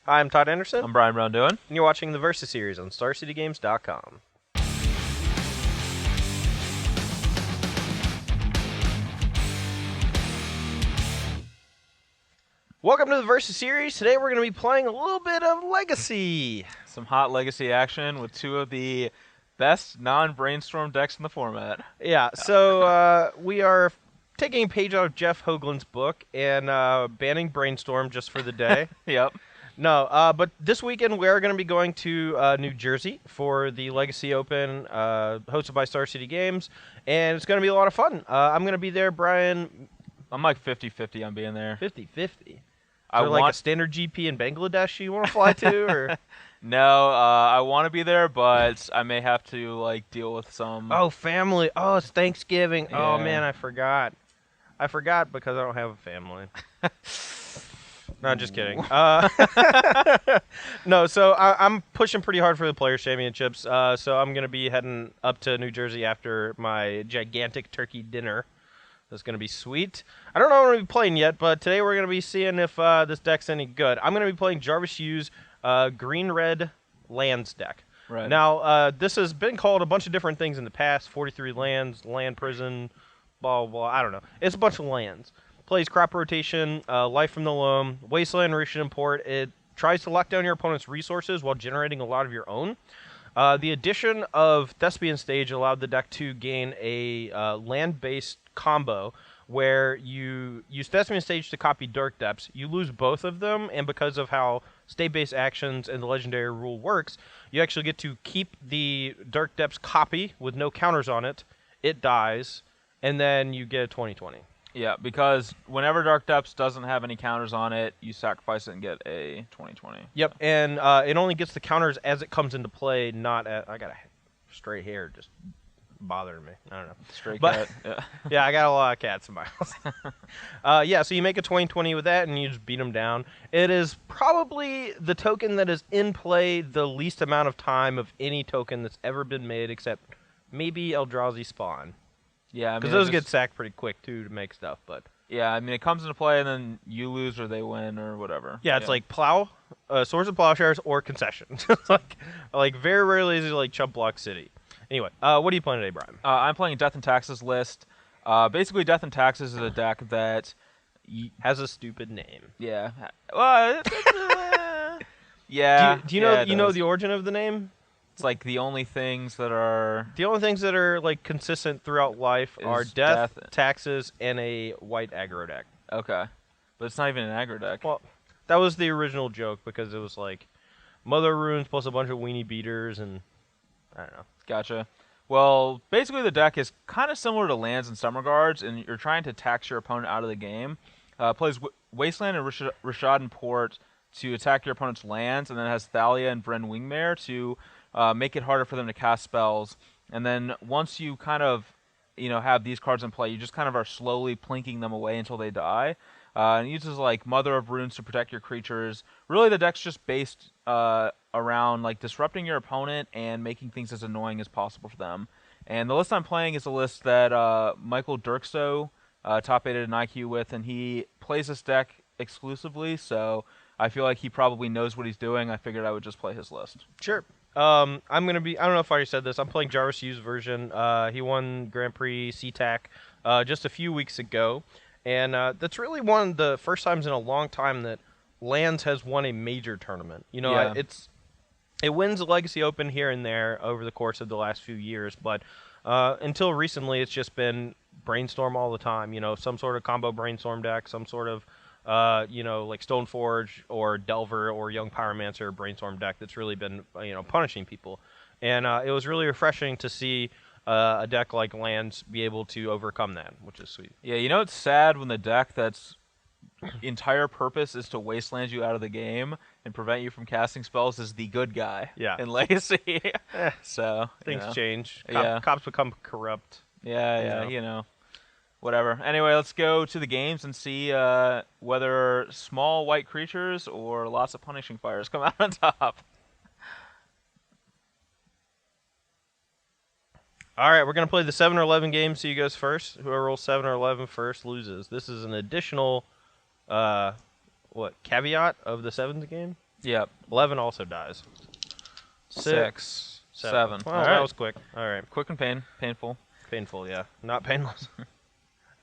Hi, I'm Todd Anderson, I'm Braun-Duin. and you're watching the Versus series on StarCityGames.com. Welcome to the Versus series. Today we're going to be playing a little bit of Legacy. Some hot Legacy action with two of the best non-brainstorm decks in the format. Yeah, so we are taking a page out of Jeff Hoagland's book and banning Brainstorm just for the day. Yep. No, but this weekend we are going to be going to New Jersey for the Legacy Open, hosted by Star City Games, and it's going to be a lot of fun. I'm going to be there, Brian. I'm like 50-50 on being there. 50-50. I like a want standard GP in Bangladesh you want to fly to, or No, I want to be there, but I may have to like deal with some. oh, family. Oh, it's Thanksgiving. Oh Yeah. man, I forgot. I forgot because I don't have a family. No, just kidding. No, so I'm pushing pretty hard for the Players Championships. So I'm going to be heading up to New Jersey after my gigantic turkey dinner. That's going to be sweet. I don't know what I'm going to be playing yet, but today we're going to be seeing if this deck's any good. I'm going to be playing Jarvis Hughes' green-red lands deck. Right. Now, this has been called a bunch of different things in the past. 43 lands, land prison, blah, blah, blah. I don't know. It's a bunch of lands. Plays crop rotation, life from the loam, wasteland, Rishon import. It tries to lock down your opponent's resources while generating a lot of your own. The addition of Thespian Stage allowed the deck to gain a land-based combo where you use Thespian Stage to copy Dark Depths. You lose both of them, and because of how state-based actions and the legendary rule works, you actually get to keep the Dark Depths copy with no counters on it. It dies, and then you get a 20/20. Yeah, because whenever Dark Depths doesn't have any counters on it, you sacrifice it and get a 20/20. Yep, and it only gets the counters as it comes into play, not at... I got a straight hair just bothering me. I don't know. Straight But- cat. Yeah. Yeah, I got a lot of cats in my house. Yeah, so you make a 20/20 with that, and you just beat them down. It is probably the token that is in play the least amount of time of any token that's ever been made, except maybe Eldrazi Spawn. Yeah, I Because mean, those it get just- sacked pretty quick, too, to make stuff. But Yeah, I mean, it comes into play and then you lose or they win or whatever. yeah, it's like Plow, Swords of Plowshares, or Concession. like very rarely is it like Chump Block City. Anyway, what are you playing today, Brian? I'm playing Death and Taxes list. Basically, Death and Taxes is a deck that, Has a stupid name. yeah, well, yeah. Do you yeah, know it does. the origin of the name? It's like the only things that are The only things that are like consistent throughout life are Is death, death. taxes, and a white aggro deck. okay, but it's not even an aggro deck. Well, that was the original joke because it was like Mother Runes plus a bunch of weenie beaters, and I don't know. Gotcha. Well, basically, the deck is kind of similar to lands in some regards, and you're trying to tax your opponent out of the game. Plays Wasteland and Rashad and Port to attack your opponent's lands, and then has Thalia and Vren Wingmare to make it harder for them to cast spells. And then once you kind of, have these cards in play, you just kind of are slowly plinking them away until they die. And it uses like Mother of Runes to protect your creatures. Really, the deck's just based around like disrupting your opponent and making things as annoying as possible for them. And the list I'm playing is a list that Michael Dirkso top-aided an IQ with, and he plays this deck exclusively, so I feel like he probably knows what he's doing. I figured I would just play his list. Sure. I'm gonna be. I don't know if I already said this. I'm playing Jarvis Hughes' version. He won Grand Prix CTAC just a few weeks ago, and that's really one of the first times in a long time that Lands has won a major tournament. Yeah. It wins the Legacy Open here and there over the course of the last few years, but until recently, it's just been Brainstorm all the time. Some sort of combo Brainstorm deck, some sort of like Stoneforge or Delver or Young Pyromancer Brainstorm deck that's really been, punishing people. And it was really refreshing to see a deck like Lands be able to overcome that, which is sweet. Yeah, it's sad when the deck that's entire purpose is to wasteland you out of the game and prevent you from casting spells is the good guy Yeah. in Legacy. So Things change. Yeah. Cops become corrupt. Yeah, whatever. Anyway, let's go to the games and see whether small white creatures or lots of punishing fires come out on top. All right, we're going to play the 7 or 11 game. So you goes first. Whoever rolls 7 or 11 first loses. This is an additional, caveat of the 7th game? Yep. 11 also dies. 6, 7. Well, All that right. was quick. All right. Quick and painful. Painful, yeah. Not painless.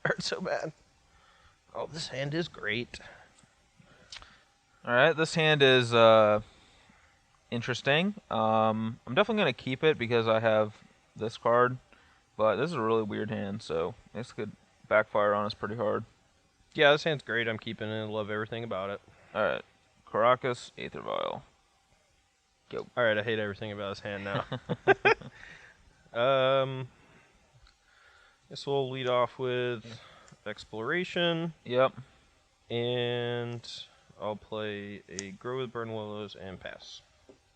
Hurt so bad. Oh, this hand is great. All right. This hand is interesting. I'm definitely gonna keep it because I have this card, but this is a really weird hand, so this could backfire on us pretty hard. Yeah, this hand's great. I'm keeping it. I love everything about it. All right. Caracas, Aether Vial. Go. All right, I hate everything about this hand now. Guess we'll lead off with Exploration. Yep. And I'll play a Grow with Burn Willows and pass.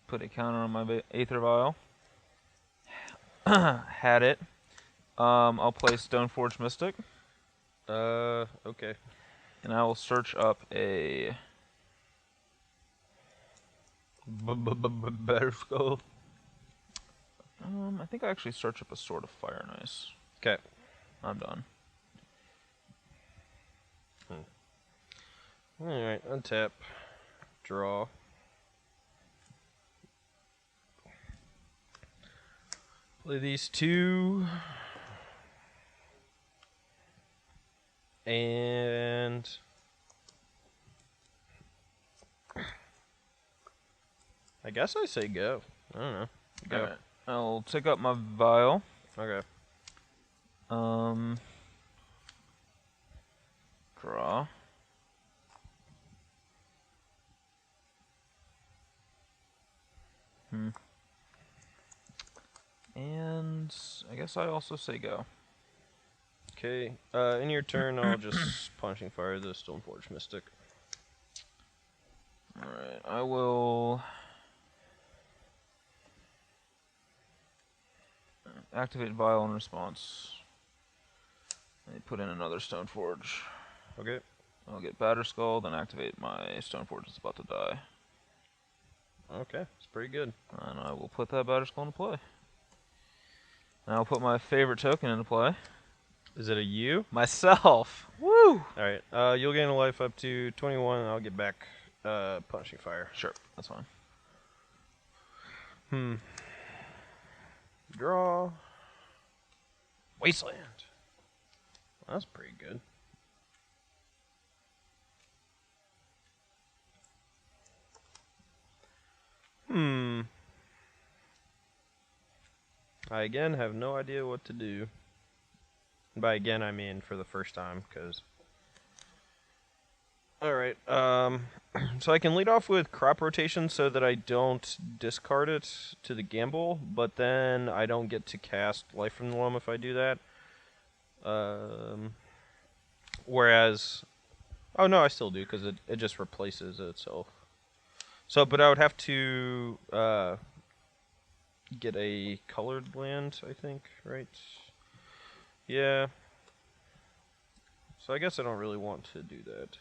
Put a counter on my Aether Vial. Had it. I'll play Stoneforge Mystic. Okay. And I will search up a Better skull. I think I actually search up a Sword of Fire and Ice. Okay. I'm done. Alright, untap. Draw. Play these two. And I guess I say go. I don't know. Go. Alright. I'll take up my vial. Okay. Draw. And I guess I also say go. Okay. In your turn, I'll just Punching Fire the Stoneforge Mystic. Alright, I will activate Vial in response. And put in another Stoneforge. Okay. I'll get Batterskull, then activate my Stoneforge that's about to die. Okay. It's pretty good. And I will put that Batterskull into play. And I'll put my favorite token into play. Is it a U? Myself! Woo! Alright. You'll gain a life up to 21, and I'll get back Punching Fire. Sure, that's fine. Draw. Wasteland. That's pretty good. I again have no idea what to do. And by again, I mean for the first time, because... Alright, so I can lead off with Crop Rotation so that I don't discard it to the gamble, but then I don't get to cast Life from the Loam if I do that. Whereas... Oh, no, I still do, because it just replaces itself. So, but I would have to get a colored land, I think, right? Yeah. So I guess I don't really want to do that.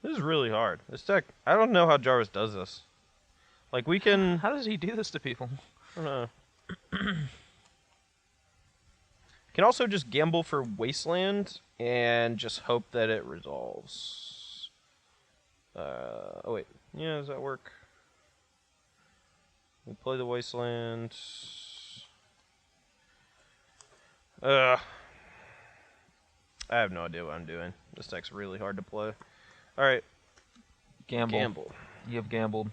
This is really hard. This deck, I don't know how Jarvis does this. Like, we can... How does he do this to people? I don't know. Can also just gamble for Wasteland and just hope that it resolves. Oh wait, yeah, does that work? We play the Wasteland. I have no idea what I'm doing. This deck's really hard to play. All right, Gamble. You have gambled.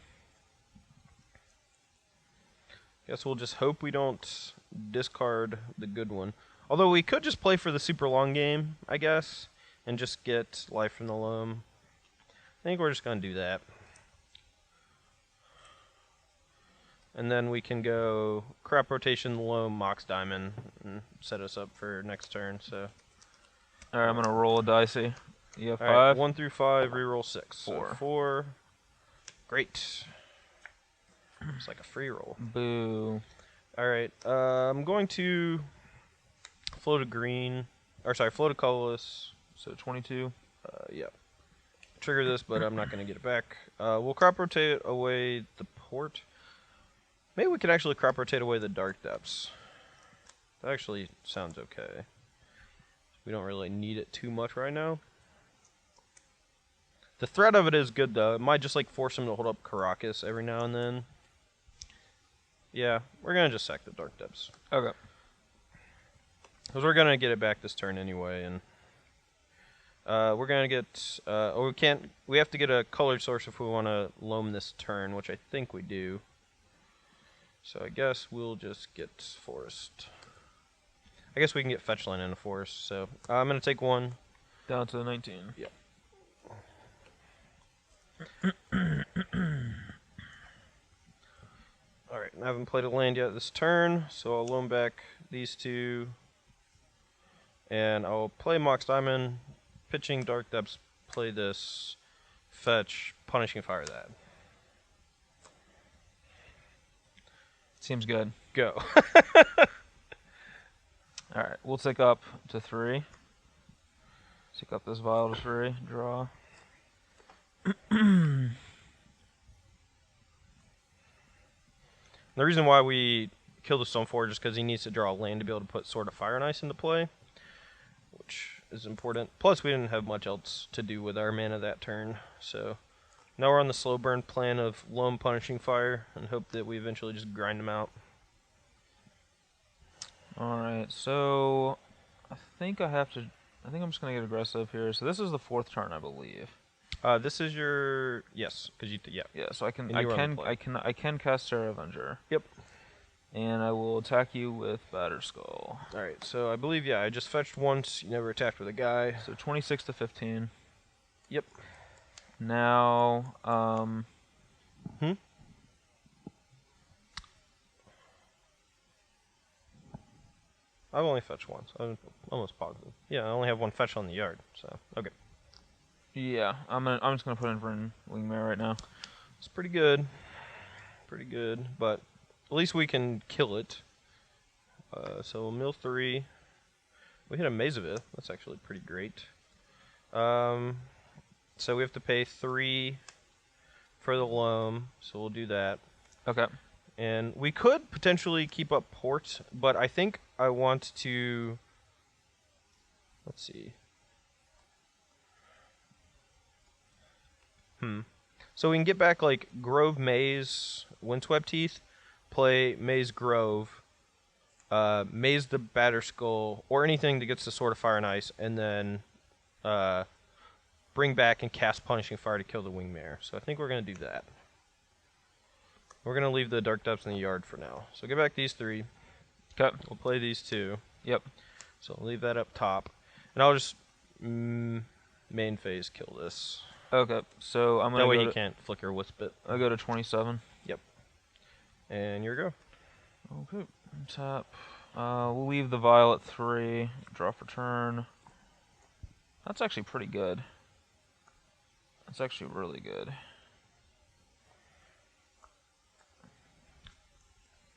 Guess we'll just hope we don't discard the good one. Although we could just play for the super long game, I guess, and just get Life from the Loam. I think we're just going to do that. And then we can go Crop Rotation, Loam, Mox Diamond, and set us up for next turn. So, Alright, I'm going to roll a dicey. You have 5? right, 1 through 5, reroll 6. 4. So 4. Great. It's like a free roll. Boo. Alright, I'm going to float a green, or sorry, float a colorless. So 22. Yeah. Trigger this, but I'm not going to get it back. We'll Crop Rotate away the port. Maybe we could actually Crop Rotate away the Dark Depths. That actually sounds okay. We don't really need it too much right now. The threat of it is good, though. It might just, like, force him to hold up Caracas every now and then. Yeah, we're going to just sack the Dark Depths. Okay. Because we're going to get it back this turn anyway, and we're going to get... we have to get a colored source if we want to loam this turn, which I think we do. So I guess we'll just get forest. I guess we can get fetch land in a forest, so I'm going to take one. Down to 19. Yep. Alright, I haven't played a land yet this turn, so I'll loan back these two. And I'll play Mox Diamond, pitching Dark Depths, play this, fetch, Punishing Fire that. Seems good. Go. Alright, we'll take up to 3. Take up this vial to 3, draw. The reason why we kill the Stoneforge is because he needs to draw a land to be able to put Sword of Fire and Ice into play, which is important. Plus, we didn't have much else to do with our mana that turn, so now we're on the slow burn plan of loam Punishing Fire and hope that we eventually just grind them out. Alright, so I think I'm just gonna get aggressive here. So this is the 4th turn, I believe. This is your because yeah. Yeah, so I can cast Sarah Avenger. Yep. And I will attack you with Batterskull. All right, so I believe I just fetched once. You never attacked with a guy. So 26 to 15. Yep. Now, I've only fetched once. I'm almost positive. Yeah, I only have one fetch on the yard. So okay. Yeah, I'm just gonna put in for Wingmare right now. It's pretty good, but at least we can kill it. So mill 3. We hit a Mazavith. That's actually pretty great. So we have to pay 3 for the loam. So we'll do that. Okay. And we could potentially keep up port, but I think I want to. Let's see. So we can get back like Grove Maze, Windswept Teeth, play Maze Grove, Maze the Batterskull, or anything that gets the Sword of Fire and Ice, and then bring back and cast Punishing Fire to kill the Wingmare. So I think we're going to do that. We're going to leave the Dark Depths in the yard for now. So get back these 3. Okay. We'll play these 2. Yep. So I'll leave that up top. And I'll just main phase kill this. Okay, so I'm gonna. That way he can't flicker wisp it. I'll go to 27. Yep. And your go. Okay. Tap. We'll leave the vial at 3. Draw for turn. That's actually pretty good. That's actually really good.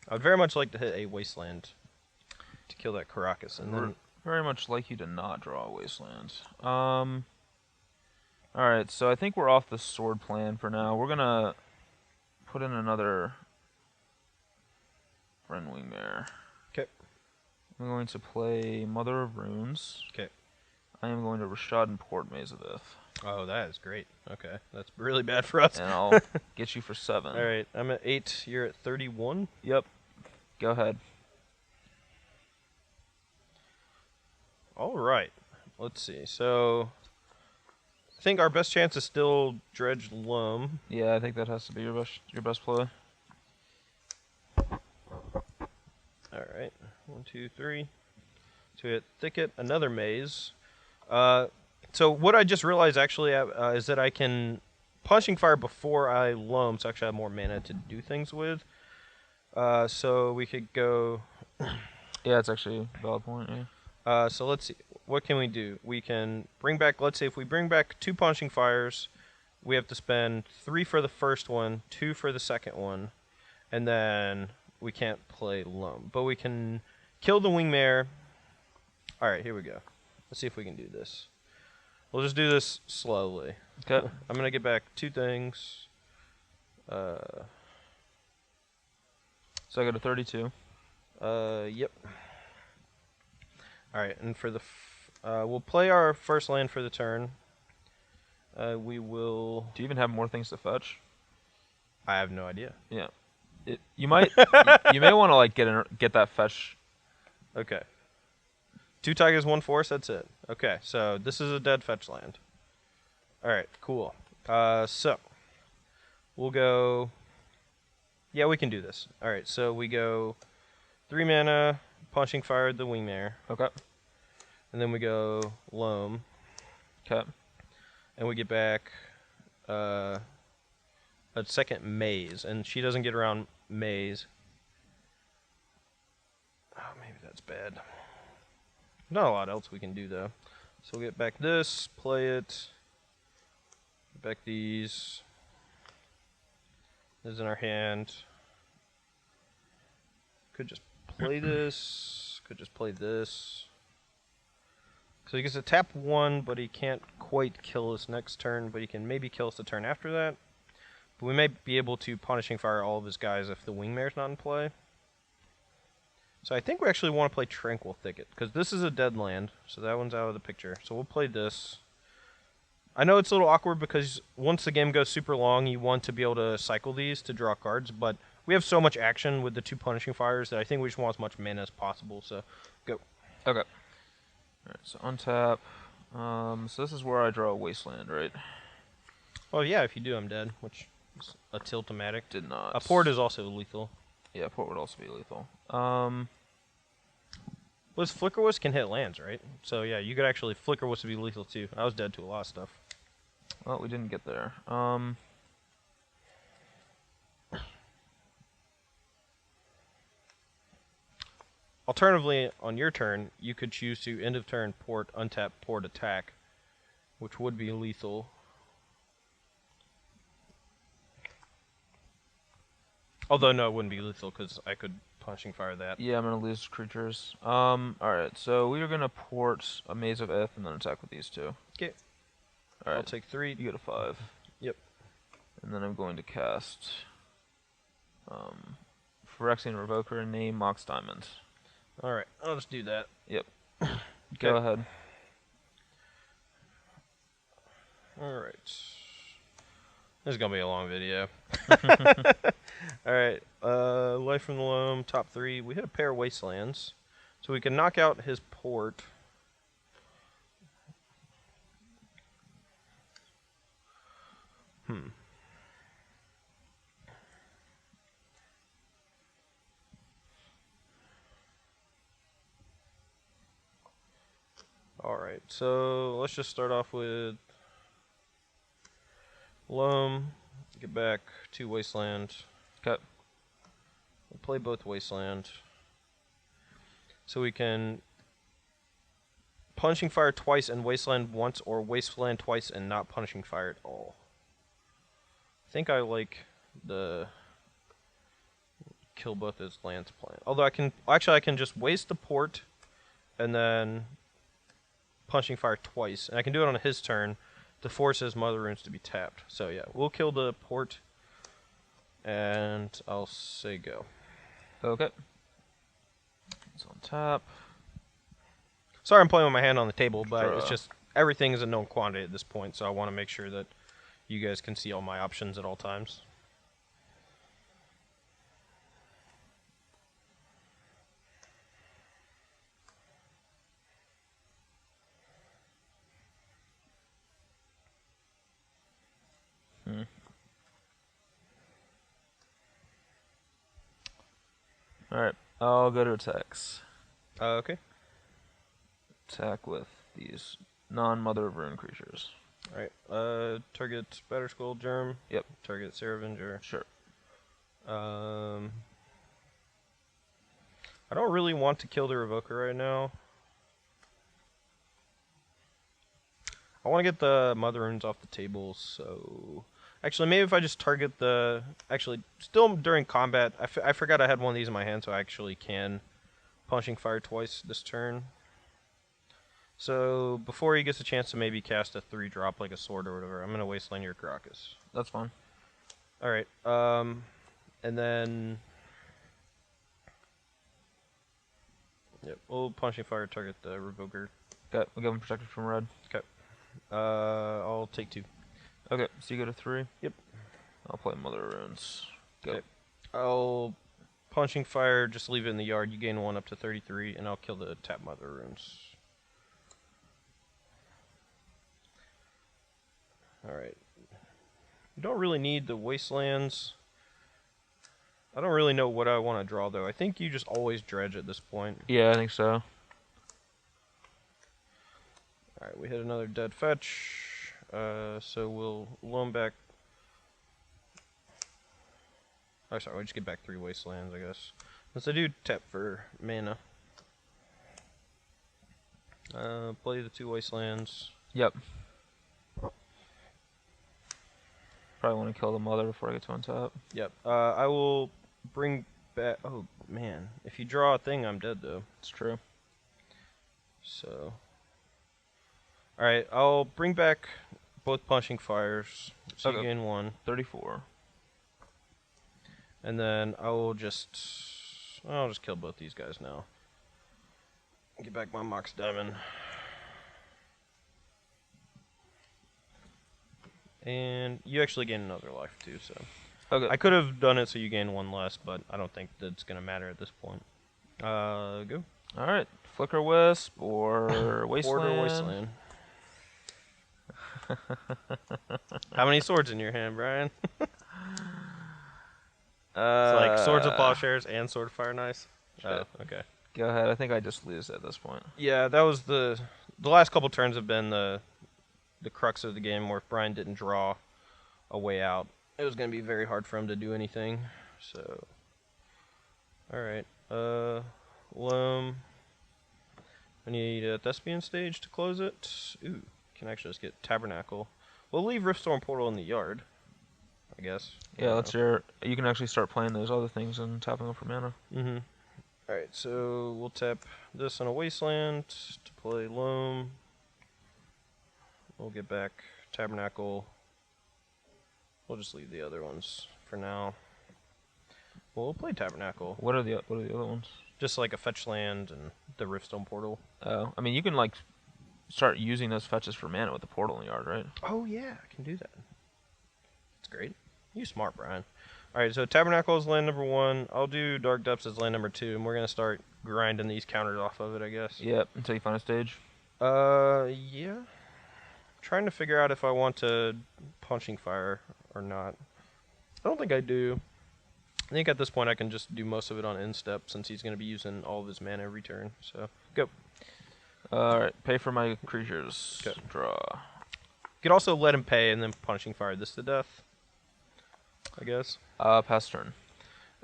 I would very much like to hit a Wasteland to kill that Caracas, and then very much like you to not draw a Wasteland. Alright, so I think we're off the sword plan for now. We're gonna put in another Friend Wingmare. Okay. I'm going to play Mother of Runes. Okay. I am going to Rashad and Port Mazavith. Oh, that is great. Okay, that's really bad for us. And I'll get you for 7. All right, I'm at 8. You're at 31. Yep. Go ahead. All right. Let's see. So I think our best chance is still Dredge Loam. Yeah, I think that has to be your best play. All right. 1, 2, 3. So we hit Thicket, another Maze. So what I just realized actually is that I can Punishing Fire before I loam, so actually I have more mana to do things with. So we could go. Yeah, it's actually a valid point. Yeah. So let's see. What can we do? We can bring back. Let's say if we bring back 2 Punishing Fires, we have to spend 3 for the first one, 2 for the second one, and then we can't play loam. But we can kill the Wingmare. All right, here we go. Let's see if we can do this. We'll just do this slowly. Okay. I'm gonna get back 2 things. So I go to 32. Yep. All right, and for the we'll play our first land for the turn, We will. Do you even have more things to fetch? I have no idea. Yeah. You might. You may want to like get that fetch. Okay. 2 tigers, 1 force. That's it. Okay, so this is a dead fetch land. All right, cool. So we'll go. Yeah, we can do this. All right, so we go 3 mana, punching fire the wingmare, Okay. and then we go loam, Okay. and we get back a second maze, and she doesn't get around maze. Oh, maybe that's bad. Not a lot else we can do though. So we'll get back this, play it, get back these. This is in our hand. Could just play this. Could just play this. So he gets to tap 1, but he can't quite kill us next turn, but he can maybe kill us the turn after that. But we may be able to Punishing Fire all of his guys if the Wingmare's not in play. So I think we actually want to play Tranquil Thicket, because this is a dead land, so that one's out of the picture. So we'll play this. I know it's a little awkward because once the game goes super long, you want to be able to cycle these to draw cards, but we have so much action with the 2 Punishing Fires that I think we just want as much mana as possible, so go. Okay. Alright, so untap. So this is where I draw a Wasteland, right? Oh yeah, if you do, I'm dead, which is a Tiltomatic. Did not. A Port is also lethal. Yeah, Port would also be lethal. Well, Flicker Wisp can hit lands, right? So yeah, you could actually Flicker Wisp to be lethal too. I was dead to a lot of stuff. Well, we didn't get there. Alternatively, on your turn, you could choose to end of turn Port, untap, Port, attack, which would be lethal. Although no, it wouldn't be lethal because I could Punishing Fire that. Yeah, I'm gonna lose creatures. Alright, so we are gonna port a Maze of Ith and then attack with these 2. Okay. Alright. I'll take 3. You get a 5. Yep. And then I'm going to cast Phyrexian Revoker and name Mox Diamond. Alright, I'll just do that. Yep. Okay. Go ahead. Alright. This is gonna be a long video. Alright, Life from the Loam, top 3. We hit a pair of Wastelands. So we can knock out his Port. Alright, so let's just start off with Loam, get back 2 Wasteland. Okay. We'll play both Wasteland. So we can Punishing Fire twice and Wasteland once, or Wasteland twice and not Punishing Fire at all. I think I like the kill both his lands plan. Although I can just waste the Port and then Punishing Fire twice, and I can do it on his turn to force his Mother Runes to be tapped. So yeah, we'll kill the Port, and I'll say go. Okay. It's on top. Sorry I'm playing with my hand on the table, but Sure. it's just everything is a known quantity at this point, so I want to make sure that you guys can see all my options at all times. Alright, I'll go to attacks. Okay. Attack with these non-Mother of Ruin creatures. Alright. Target Batter Skull Germ. Yep. Target Saravenger. Sure. I don't really want to kill the Revoker right now. I want to get the Mother Runes off the table, so... Actually, maybe if I just target the... Actually, still during combat, I forgot I had one of these in my hand, so I actually can Punishing Fire twice this turn. So, before he gets a chance to maybe cast a 3-drop like a sword or whatever, I'm going to Wasteland your Caracas. That's fine. Alright, and then... Yep, we'll Punishing Fire target the Revoker. Okay, we'll give him protected from red. Okay. I'll take 2. Okay, so you go to 3. Yep. I'll play Mother of Runes. Go. Okay. I'll Punching Fire, just leave it in the yard. You gain 1 up to 33, and I'll kill the tap Mother Runes. Alright. You don't really need the Wastelands. I don't really know what I want to draw, though. I think you just always dredge at this point. Yeah, I think so. Alright, we hit another dead fetch. So we'll loan back. Oh, sorry, we just get back 3 Wastelands, I guess. Since I do tap for mana. Play the 2 Wastelands. Yep. Probably want to kill the mother before I get to untap. Yep. I will bring back. Oh man, if you draw a thing, I'm dead though. It's true. So. All right, I'll bring back both Punching Fires. So you gain 1. 34. And then I'll just kill both these guys now. Get back my Mox Diamond. And you actually gain another life too, so. Okay. I could have done it so you gain 1 less, but I don't think that's gonna matter at this point. Go. All right. Flicker Wisp or Wasteland. Order Wasteland. How many swords in your hand, Brian? It's like Swords of Plowshares and Sword of Fire and Ice. Oh, okay. Go ahead. I think I just lose at this point. Yeah, that was the last couple turns have been the crux of the game, where if Brian didn't draw a way out, it was going to be very hard for him to do anything. So, alright. Loam. I need a Thespian Stage to close it. Ooh, can actually just get Tabernacle. We'll leave Riftstorm Portal in the yard, I guess. Yeah, you can actually start playing those other things and tapping them for mana. Mm-hmm. Alright, so we'll tap this on a Wasteland to play Loam. We'll get back Tabernacle. We'll just leave the other ones for now. Well, we'll play Tabernacle. What are the other ones? Just like a fetch land and the Riftstone Portal. Oh, I mean, you can like start using those fetches for mana with the portal in the yard, right? Oh yeah, I can do that. That's great. You smart, Brian. Alright, so Tabernacle is land number 1. I'll do Dark Depths as land number 2, and we're going to start grinding these counters off of it, I guess. Yep, until you find a stage. Yeah. Trying to figure out if I want to Punching Fire or not. I don't think I do. I think at this point I can just do most of it on Instep, since he's going to be using all of his mana every turn. So, go. Alright, pay for my creatures. Okay. Draw. You could also let him pay and then Punching Fire this to death, I guess. Pass turn.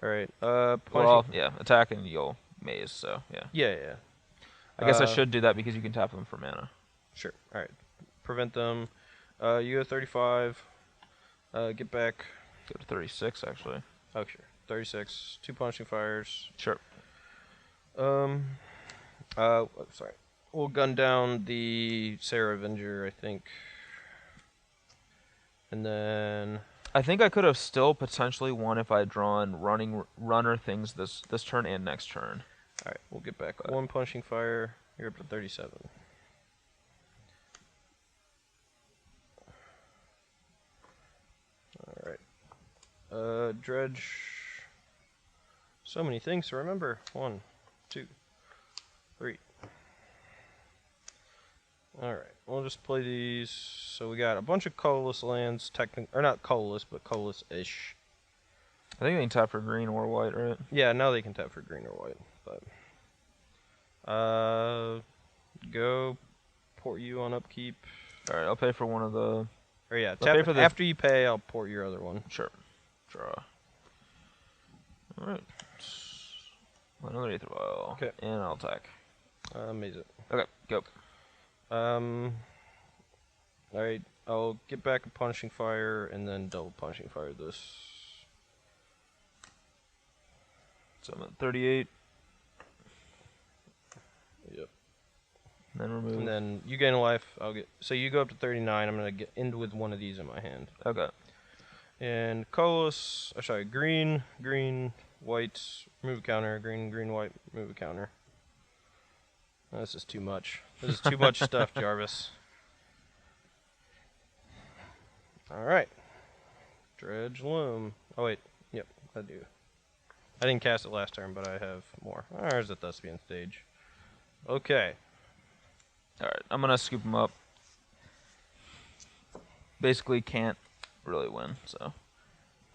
Alright, Well, yeah, attack and you'll maze, so yeah. Yeah. I guess I should do that because you can tap them for mana. Sure. Alright. Prevent them. You go 35. Get back. Go to 36, actually. Oh, sure. 36. 2 Punching Fires. Sure. Sorry. We'll gun down the Sarah Avenger, I think. And then I think I could have still potentially won if I had drawn runner things this turn and next turn. alright, we'll get back 1 Punching Fire. You're up to 37. Alright. Dredge. So many things to remember. 1, 2, 3. Alright, we'll just play these. So we got a bunch of colorless lands, or not colorless, but colorless-ish. I think they can tap for green or white, right? Yeah, now they can tap for green or white, but go port you on upkeep. Alright, I'll pay for one of the... Or yeah, tap for after you pay, I'll port your other one. Sure. Draw. Alright. Another Aether Vial. Okay. And I'll attack. Maze it. Okay, go. Alright, I'll get back a Punching Fire and then double Punching Fire this. So I'm at 38. Yep. And then remove. And then you gain a life. So you go up to 39. I'm gonna get end with one of these in my hand. Okay. And green, white, remove a counter. Green, white, remove a counter. This is too much. This is too much stuff, Jarvis. All right. Dredge Loom. Oh, wait. Yep, I do. I didn't cast it last turn, but I have more. There's a Thespian Stage. Okay. Alright, I'm going to scoop him up. Basically can't really win, so.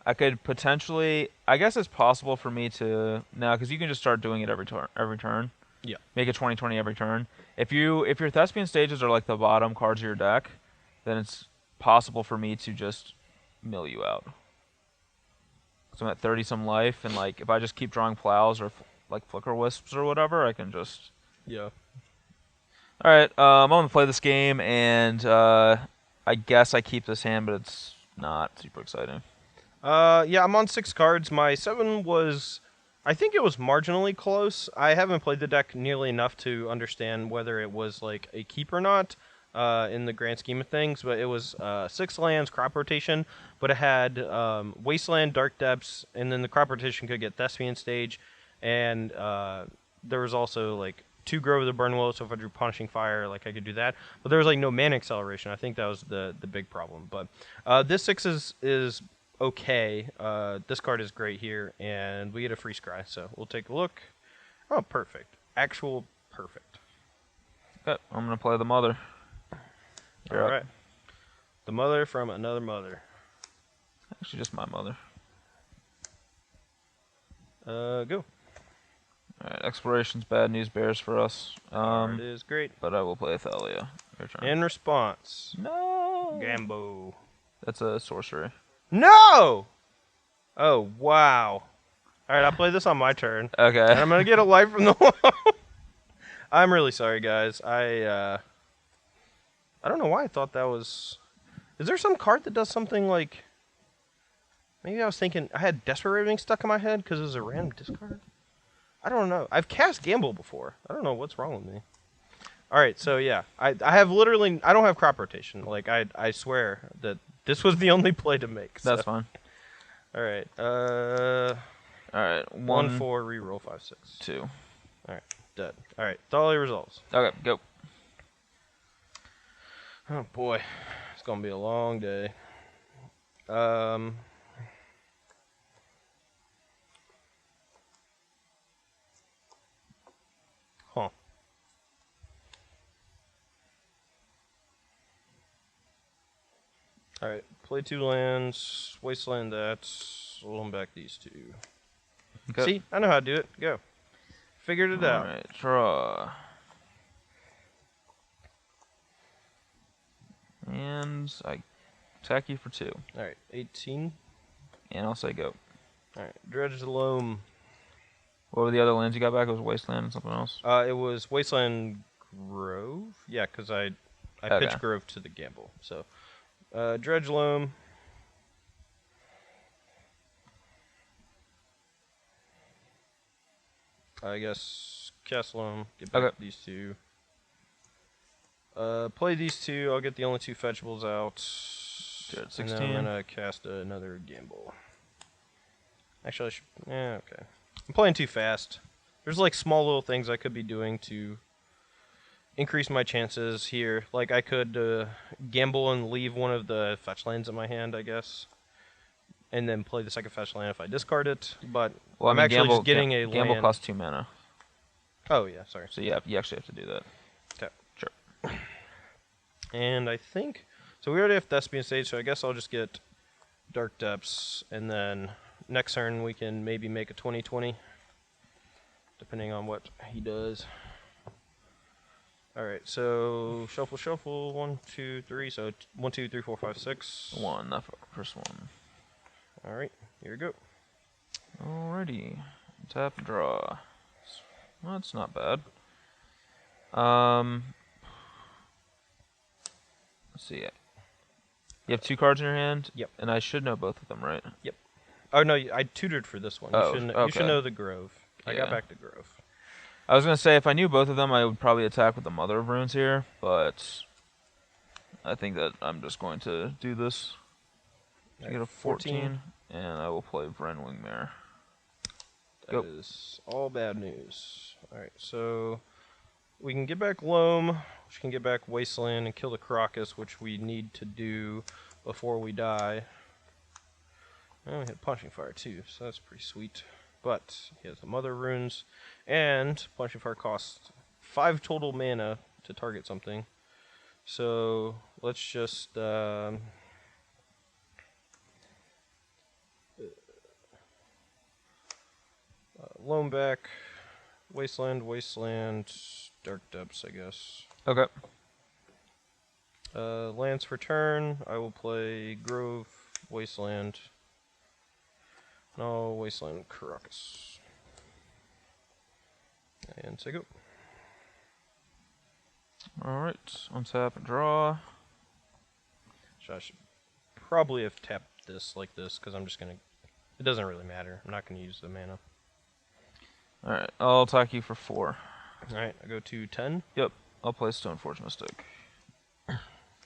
I could potentially... I guess it's possible for me to... No, because you can just start doing it every turn. Yeah. Make it 20-20 every turn. If your Thespian Stages are like the bottom cards of your deck, then it's possible for me to just mill you out. So I'm at 30-some life, and like if I just keep drawing plows or like Flicker Wisps or whatever, I can just... Yeah. Alright, I'm going to play this game, and I guess I keep this hand, but it's not super exciting. Yeah, I'm on 6 cards. My 7 was... I think it was marginally close. I haven't played the deck nearly enough to understand whether it was like a keep or not in the grand scheme of things, but it was 6 lands, crop rotation, but it had Wasteland, Dark Depths, and then the crop rotation could get Thespian Stage, and there was also like 2 Grove of the Burn Willow, so if I drew Punishing Fire, like I could do that. But there was like no mana acceleration. I think that was the big problem. But this 6 is okay. This card is great here, and we get a free scry, so we'll take a look. Oh, perfect. Actual perfect. Okay, I'm going to play the Mother. All right. The Mother from another mother. Actually, just my Mother. Go. Alright, Exploration's bad news bears for us. Card is great. But I will play Thalia. Your turn. In response, No! Gambo. That's a sorcery. No! Oh, wow. Alright, I'll play this on my turn. Okay. And I'm going to get a life from the wall. I'm really sorry, guys. I don't know why I thought that was... Is there some card that does something like... Maybe I was thinking... I had Desperate Raving stuck in my head because it was a random discard? I don't know. I've cast Gamble before. I don't know what's wrong with me. Alright, so yeah. I have literally... I don't have crop rotation. Like, I swear that this was the only play to make. So. That's fine. Alright, Alright, 1, 4, reroll, 5, 6. 2. Alright, dead. Alright, Thalia resolves. Okay, go. Oh boy, it's gonna be a long day. Huh. Alright, play 2 lands, Wasteland that, roll them back these 2. Okay. See, I know how to do it. Go. Figured it out. Alright, draw. And I attack you for 2. Alright, 18. And I'll say go. Alright, Dredge the Loam. What were the other lands you got back? It was Wasteland and something else? It was Wasteland Grove? Yeah, because I Okay. pitched Grove to the Gamble. So, Dredge Loam. I guess cast Loam, get back Okay. these 2. Play these 2, I'll get the only 2 fetchables out. Good, And then 16. I'm gonna cast another Gamble. Actually, I should... Yeah, okay. I'm playing too fast. There's like small little things I could be doing to increase my chances here. Like I could gamble and leave one of the fetch lands in my hand, I guess. And then play the second fetch land if I discard it. But Well, I'm I mean, actually just getting a Gamble land. costs 2 mana. Oh, yeah, sorry. So you actually have to do that. Okay. Sure. And I think... So we already have Thespian Stage, so I guess I'll just get Dark Depths. And then next turn we can maybe make a 20-20. Depending on what he does. Alright, so shuffle, shuffle. 1, 2, 3. So 1, 2, 3, 4, 5, 6. 1, that first one. Alright, here we go. Alrighty. Tap, draw. Well, that's not bad. Let's see. You have 2 cards in your hand? Yep. And I should know both of them, right? Yep. Oh, no, I tutored for this one. Oh, You should okay. know the Grove. I got Yeah. back to Grove. I was going to say, if I knew both of them, I would probably attack with the Mother of Runes here, but I think that I'm just going to do this. I get a 14, and I will play Vren Wingmare. That is all bad news. Alright, so we can get back Loam, She can get back Wasteland and kill the Caracas, which we need to do before we die. And we hit Punching Fire too, so that's pretty sweet. But he has the Mother Runes, and Punching Fire costs 5 total mana to target something. So let's just loan back, Wasteland, Dark Depths, I guess. Okay. Lands for turn. I will play Grove, Wasteland. No, Wasteland, Caracas. And say go. Alright, untap and draw. So I should probably have tapped this like this, because I'm just going to... It doesn't really matter. I'm not going to use the mana. Alright, I'll attack you for 4. Alright, I go to 10. Yep, I'll play Stoneforge Mystic.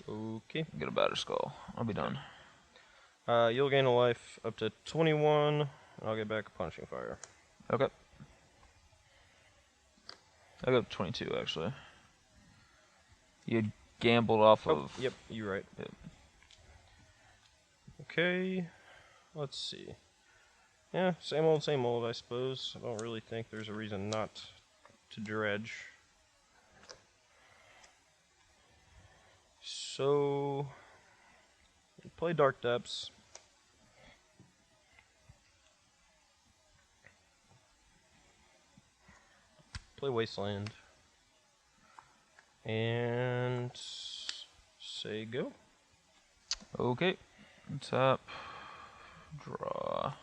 Okay. Get a Batter Skull. I'll be done. You'll gain a life up to 21, and I'll get back a Punching Fire. Okay. I got 22, actually. You had gambled off of... Yep, you're right. Yep. Okay, let's see. Yeah, same old, I suppose. I don't really think there's a reason not to dredge. So, play Dark Depths. Play Wasteland. And say go. Okay. Tap. Draw.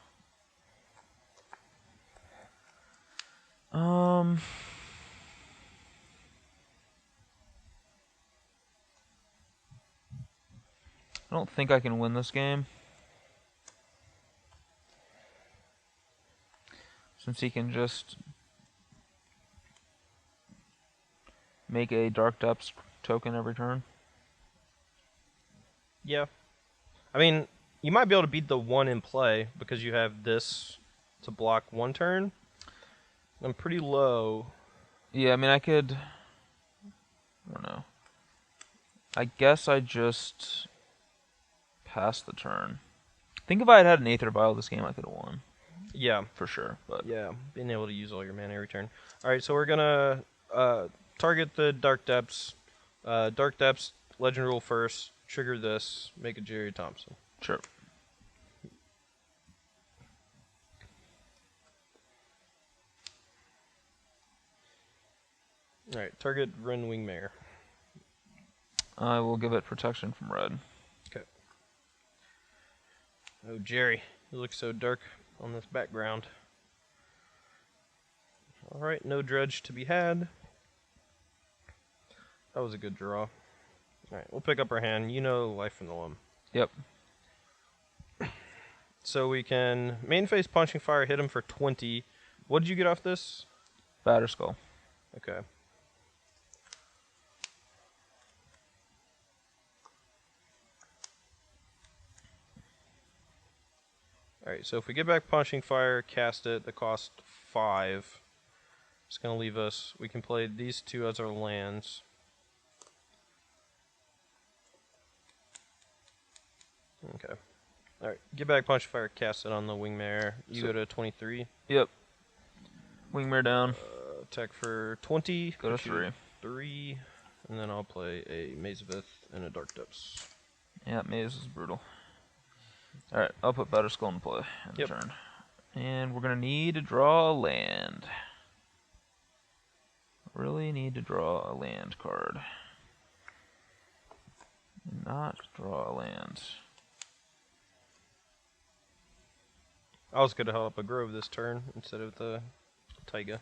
I don't think I can win this game. Since he can just make a Dark Depths token every turn. Yeah. I mean, you might be able to beat the one in play because you have this to block one turn. I'm pretty low. Yeah, I mean, I could... I don't know. I guess I just pass the turn. I think if I had an Aether Vial this game, I could have won. Yeah. For sure, but... Yeah, being able to use all your mana every turn. Alright, so we're gonna target the Dark Depths. Dark Depths, Legend Rule first. Trigger this. Make a Jerry Thompson. Sure. Alright, target Ren Wingmare. I will give it protection from red. Okay. Oh, Jerry. You look so dark on this background. Alright, no dredge to be had. That was a good draw. Alright, we'll pick up our hand. You know Life from the Loam. Yep. So we can main phase Punching Fire, hit him for 20. What did you get off this? Batter Skull. Okay. Alright, so if we get back Punching Fire, cast it, the cost 5. It's going to leave us, we can play these two as our lands. Okay. Alright, get back Punching Fire, cast it on the Wingmare. You So- go to 23. Yep. Wingmare down. Attack for 20. Go to put you 3. 3. And then I'll play a Maze of Ith and a Dark Depths. Yeah, Maze is brutal. Alright, I'll put Batter Skull in play in the turn. And we're going to need to draw a land. Really need to draw a land card. Not draw a land. I was going to help a Grove this turn instead of the Taiga.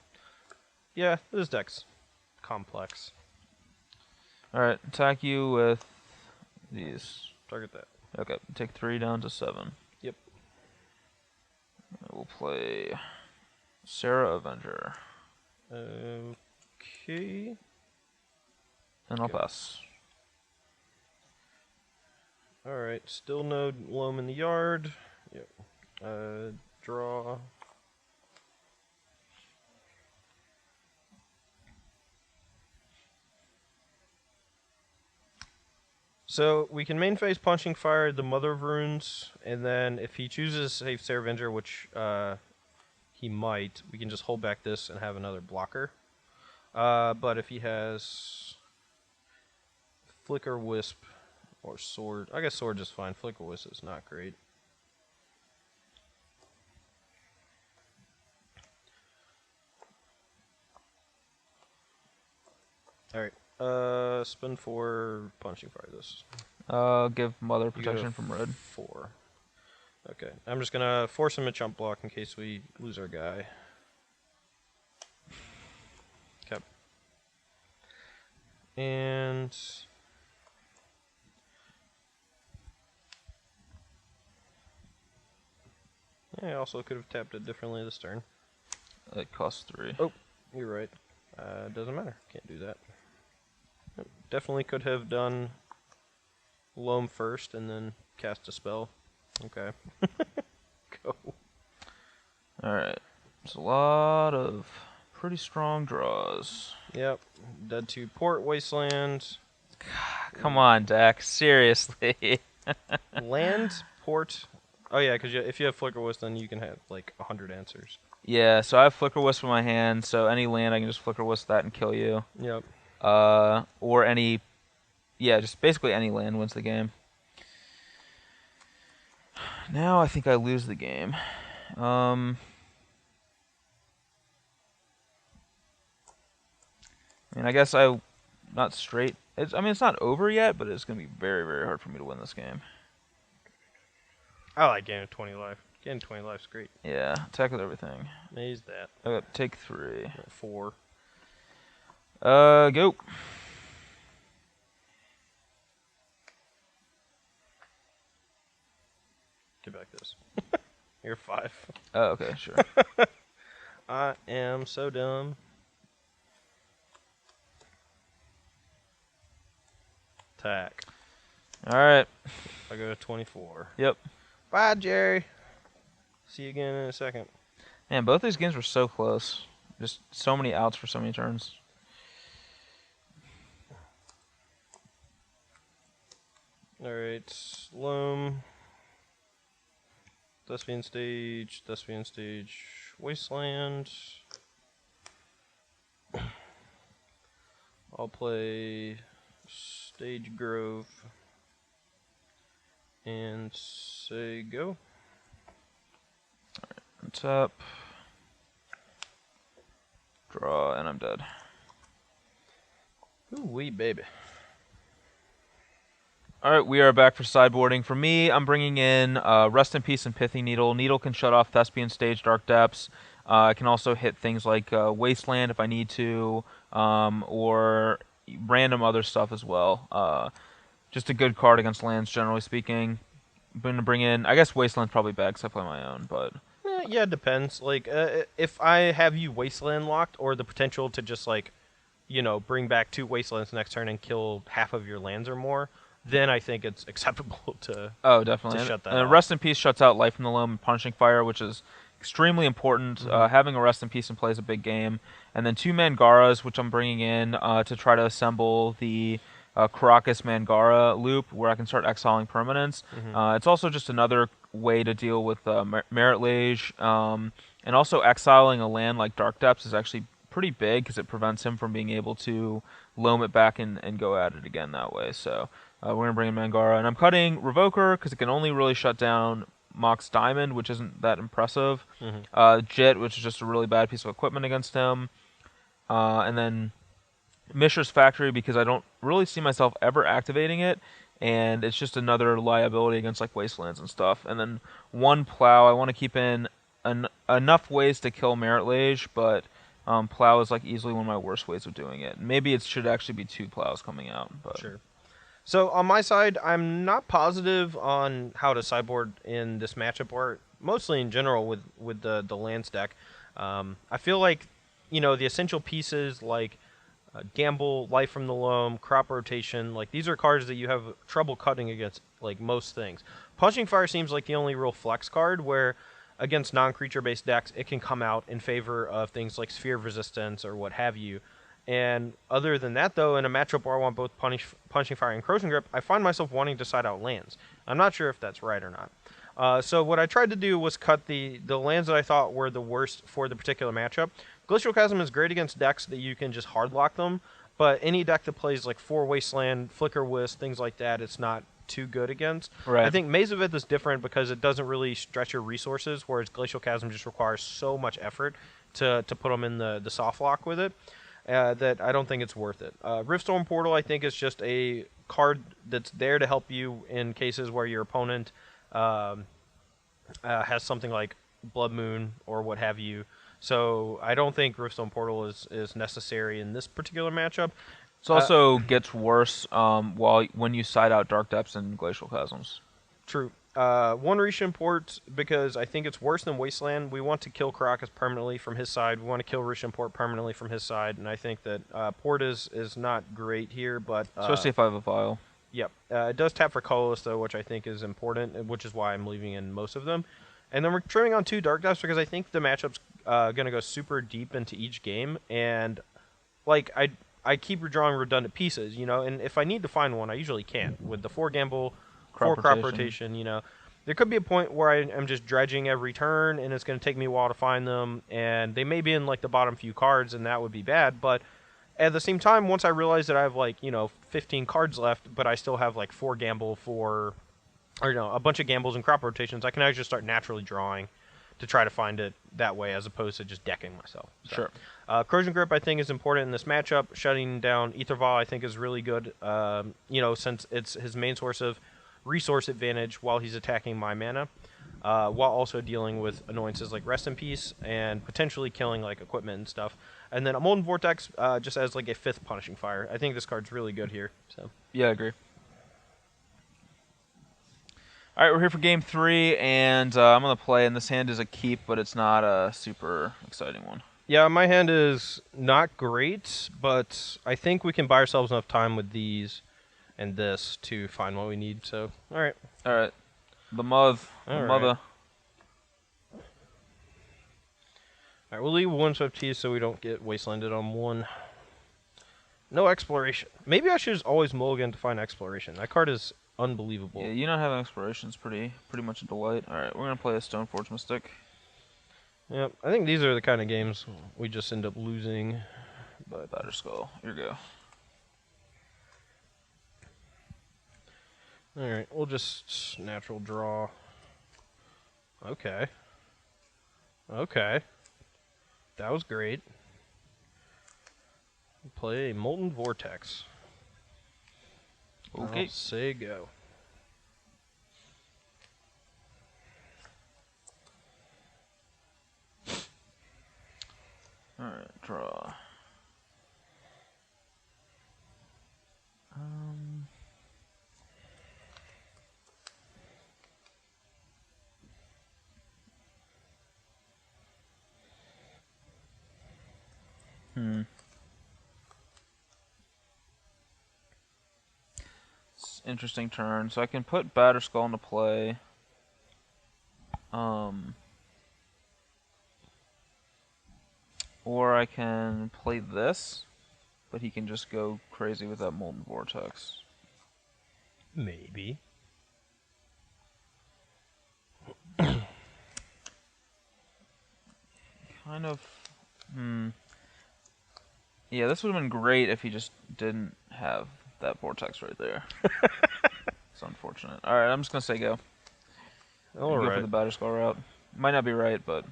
Yeah, this deck's complex. Alright, attack you with these. Target that. Okay, take 3 down to 7. Yep. I will play Sarah Avenger. Okay. And I'll Okay. pass. Alright, still no loam in the yard. Yep. Draw. So we can main phase Punching Fire, the Mother of Runes, and then if he chooses Safe Scavenger, which he might, we can just hold back this and have another blocker. But if he has Flicker Wisp or Sword, I guess Sword is fine. Flicker Wisp is not great. Alright, spin 4, Punching Fire this. Give Mother You protection go from red. 4. Okay, I'm just gonna force him to chump block in case we lose our guy. Okay. And yeah, I also could have tapped it differently this turn. It costs 3. Oh, you're right. Doesn't matter. Can't do that. Yep, definitely could have done Loam first and then cast a spell. Okay. Go. Alright. There's a lot of pretty strong draws. Yep. Dead to Port, Wasteland. Come on, deck. Seriously. Land, Port. Oh, yeah, because if you have Flicker Wisp, then you can have like 100 answers. Yeah, so I have Flicker Wisp in my hand, so any land I can just Flicker Wisp that and kill you. Yep. Or any... Yeah, just basically any land wins the game. Now I think I lose the game. I mean, I guess not straight. I mean, it's not over yet, but it's going to be very, very hard for me to win this game. I like gaining 20 life. Gaining 20 life's great. Yeah, attack with everything. Maze that. Take 3. 4. Go. Get back this. You're 5. Oh, okay, sure. I am so dumb. Attack. Alright. I go to 24. Yep. Bye, Jerry. See you again in a second. Man, both these games were so close. Just so many outs for so many turns. Alright, Loam. Thespian Stage, Wasteland. I'll play Stage Grove and say go. Tap. Draw, and I'm dead. Ooh wee baby. Alright, we are back for sideboarding. For me, I'm bringing in Rest in Peace and Pithy Needle. Needle can shut off Thespian Stage, Dark Depths. I can also hit things like Wasteland if I need to, or random other stuff as well. Just a good card against lands, generally speaking. I'm going to bring in, I guess Wasteland's probably bad because I play my own, but... Yeah, it depends. Like, if I have you Wasteland locked, or the potential to just, like, you know, bring back 2 Wastelands next turn and kill half of your lands or more, then I think it's acceptable to definitely. to shut that and off. Rest in Peace shuts out Life from the Loam and Punishing Fire, which is extremely important. Having a Rest in Peace in play is a big game. And then 2 Mangaras, which I'm bringing in to try to assemble the Caracas Mangara loop, where I can start exiling permanents. It's also just another way to deal with Merit Lage. And also exiling a land like Dark Depths is actually pretty big, because it prevents him from being able to loam it back and go at it again that way. So we're going to bring in Mangara. And I'm cutting Revoker, because it can only really shut down Mox Diamond, which isn't that impressive. Jit, which is just a really bad piece of equipment against him. And then Mishra's Factory, because I don't really see myself ever activating it, and it's just another liability against like Wastelands and stuff. And then 1 Plow, I want to keep in enough ways to kill Merit Lage, but Plow is like easily one of my worst ways of doing it. Maybe it should actually be 2 Plows coming out. But. Sure. So on my side, I'm not positive on how to sideboard in this matchup, or mostly in general with the lands deck. I feel like, you know, the essential pieces like Gamble, Life from the Loam, Crop Rotation, like these are cards that you have trouble cutting against like most things. Punching Fire seems like the only real flex card where against non-creature based decks it can come out in favor of things like Sphere of Resistance or what have you. And other than that, though, in a matchup where I want both Punching Fire and Corrosion Grip, I find myself wanting to side out lands. I'm not sure if that's right or not. So what I tried to do was cut the lands that I thought were the worst for the particular matchup. Glacial Chasm is great against decks that you can just hard lock them, but any deck that plays like 4 Wasteland, Flicker Wisp, things like that, it's not too good against. Right. I think Maze of Ith is different because it doesn't really stretch your resources, whereas Glacial Chasm just requires so much effort to put them in the soft lock with it. That I don't think it's worth it. Riftstorm Portal, I think, is just a card that's there to help you in cases where your opponent has something like Blood Moon or what have you. So I don't think Riftstorm Portal is necessary in this particular matchup. It also gets worse when you side out Dark Depths and Glacial Chasms. True. One Rish Import, because I think it's worse than Wasteland. We want to kill Caracas permanently from his side. We want to kill Rish Import permanently from his side, and I think that Port is not great here, but... especially if I have a Vial. Yep. It does tap for colorless, though, which I think is important, which is why I'm leaving in most of them. And then we're trimming on 2 Dark Depths because I think the matchup's going to go super deep into each game, and like I keep redrawing redundant pieces, you know, and if I need to find one, I usually can. With the 4 Gamble... Crop crop rotation, you know. There could be a point where I am just dredging every turn, and it's going to take me a while to find them, and they may be in, like, the bottom few cards, and that would be bad, but at the same time, once I realize that I have, like, you know, 15 cards left, but I still have, like, 4 gamble or, you know, a bunch of gambles and crop rotations, I can actually start naturally drawing to try to find it that way, as opposed to just decking myself. So, Sure. Corrosion Grip, I think, is important in this matchup. Shutting down Aether Vial, I think, is really good, you know, since it's his main source of resource advantage while he's attacking my mana, while also dealing with annoyances like Rest in Peace and potentially killing like equipment and stuff. And then a Molten Vortex just as like a 5th Punishing Fire. I think this card's really good here. So yeah, I agree. All right, we're here for game 3, and I'm gonna play. And this hand is a keep, but it's not a super exciting one. yeah, my hand is not great, but I think we can buy ourselves enough time with these and this to find what we need. So, all right. All right, the mother. All right, we'll leave 1 Swifties so we don't get wastelanded on 1. No exploration. Maybe I should just always mulligan to find exploration. That card is unbelievable. Yeah, you not having exploration is pretty much a delight. All right, we're gonna play a Stoneforge Mystic. Yep, I think these are the kind of games we just end up losing. But Batterskull, here you go. all right, we'll just natural draw. Okay. Okay. That was great. Play a Molten Vortex. Okay. I'll say go. All right, draw. It's an interesting turn. So I can put Batterskull into play. Or I can play this, but he can just go crazy with that Molten Vortex. Maybe. Kind of. Yeah, this would have been great if he just didn't have that vortex right there. It's unfortunate. All right, I'm just gonna say go. All Go right. for the Batterskull route. Might not be right, but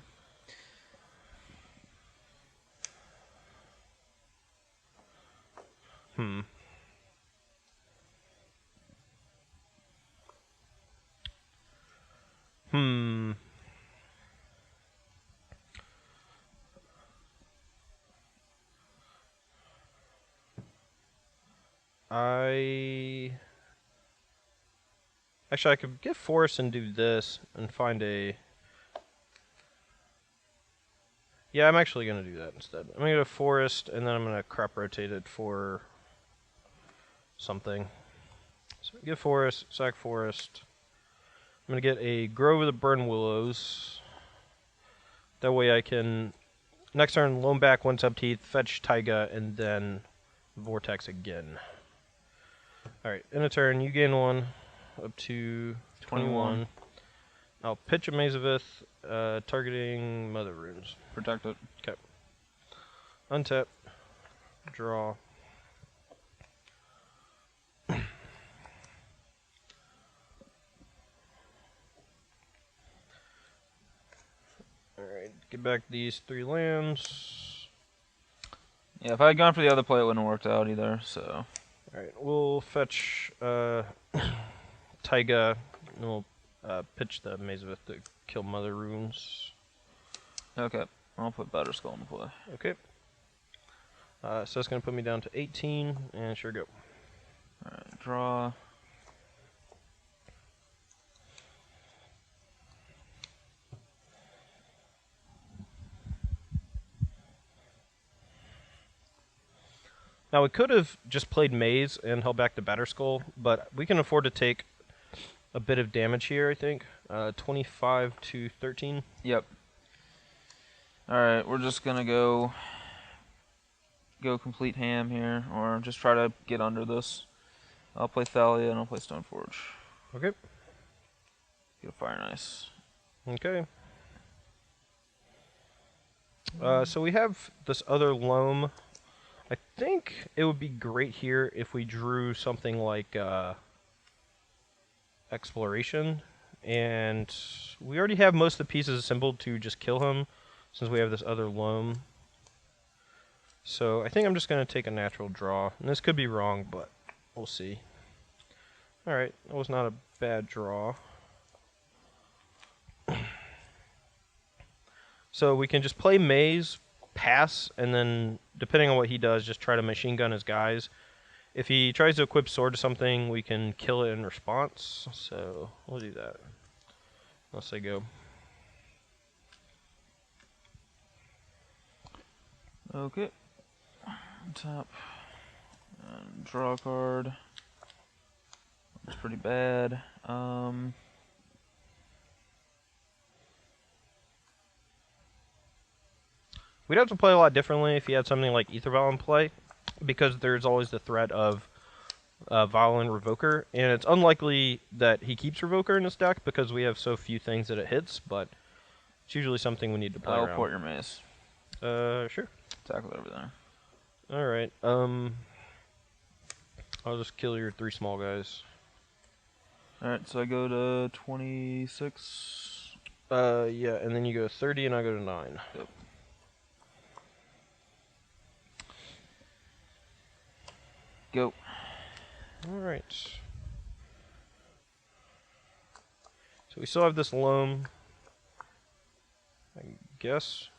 Actually, I could get Forest and do this and find a... Yeah, I'm actually going to do that instead. I'm going to go Forest, and then I'm going to crop rotate it for something. So get Forest, sack Forest. I'm going to get a Grove of the Burn Willows. That way I can Next turn, loam back, 1 Teeth, fetch Taiga, and then Vortex again. Alright, in a turn, you gain 1 up to 21. I'll pitch a Maze of Ith, targeting Mother Runes. Protect it. Okay. Untap. Draw. Alright, get back these 3 lands. Yeah, if I had gone for the other play, it wouldn't have worked out either, so. Alright, we'll fetch Taiga, and we'll pitch the Maze of Ith to kill Mother Runes. Okay, I'll put Better Skull in play. Okay. So that's going to put me down to 18, and sure go. Alright, draw. Now, we could have just played Maze and held back the Batter Skull, but we can afford to take a bit of damage here, I think. 25 to 13. Yep. Alright, we're just gonna go complete ham here, or just try to get under this. I'll play Thalia and I'll play Stoneforge. Okay. Get a Fire and Ice. Okay. So we have this other loam. I think it would be great here if we drew something like Exploration. And we already have most of the pieces assembled to just kill him, since we have this other loam. So I think I'm just going to take a natural draw. And this could be wrong, but we'll see. Alright, that was not a bad draw. So we can just play Maze, pass, and then, depending on what he does, just try to machine gun his guys. If he tries to equip sword to something, we can kill it in response. So we'll do that. Unless they go. Okay. Top. And draw a card. It's pretty bad. We'd have to play a lot differently if he had something like Ether Vial in play, because there's always the threat of Violin Revoker, and it's unlikely that he keeps Revoker in his deck because we have so few things that it hits, but it's usually something we need to play I'll around. port your mace. Sure. Tackle over there. Alright, I'll just kill your 3 small guys. Alright, so I go to 26. Yeah, and then you go 30 and I go to 9. Yep. Go. Alright. So we still have this loam. I guess.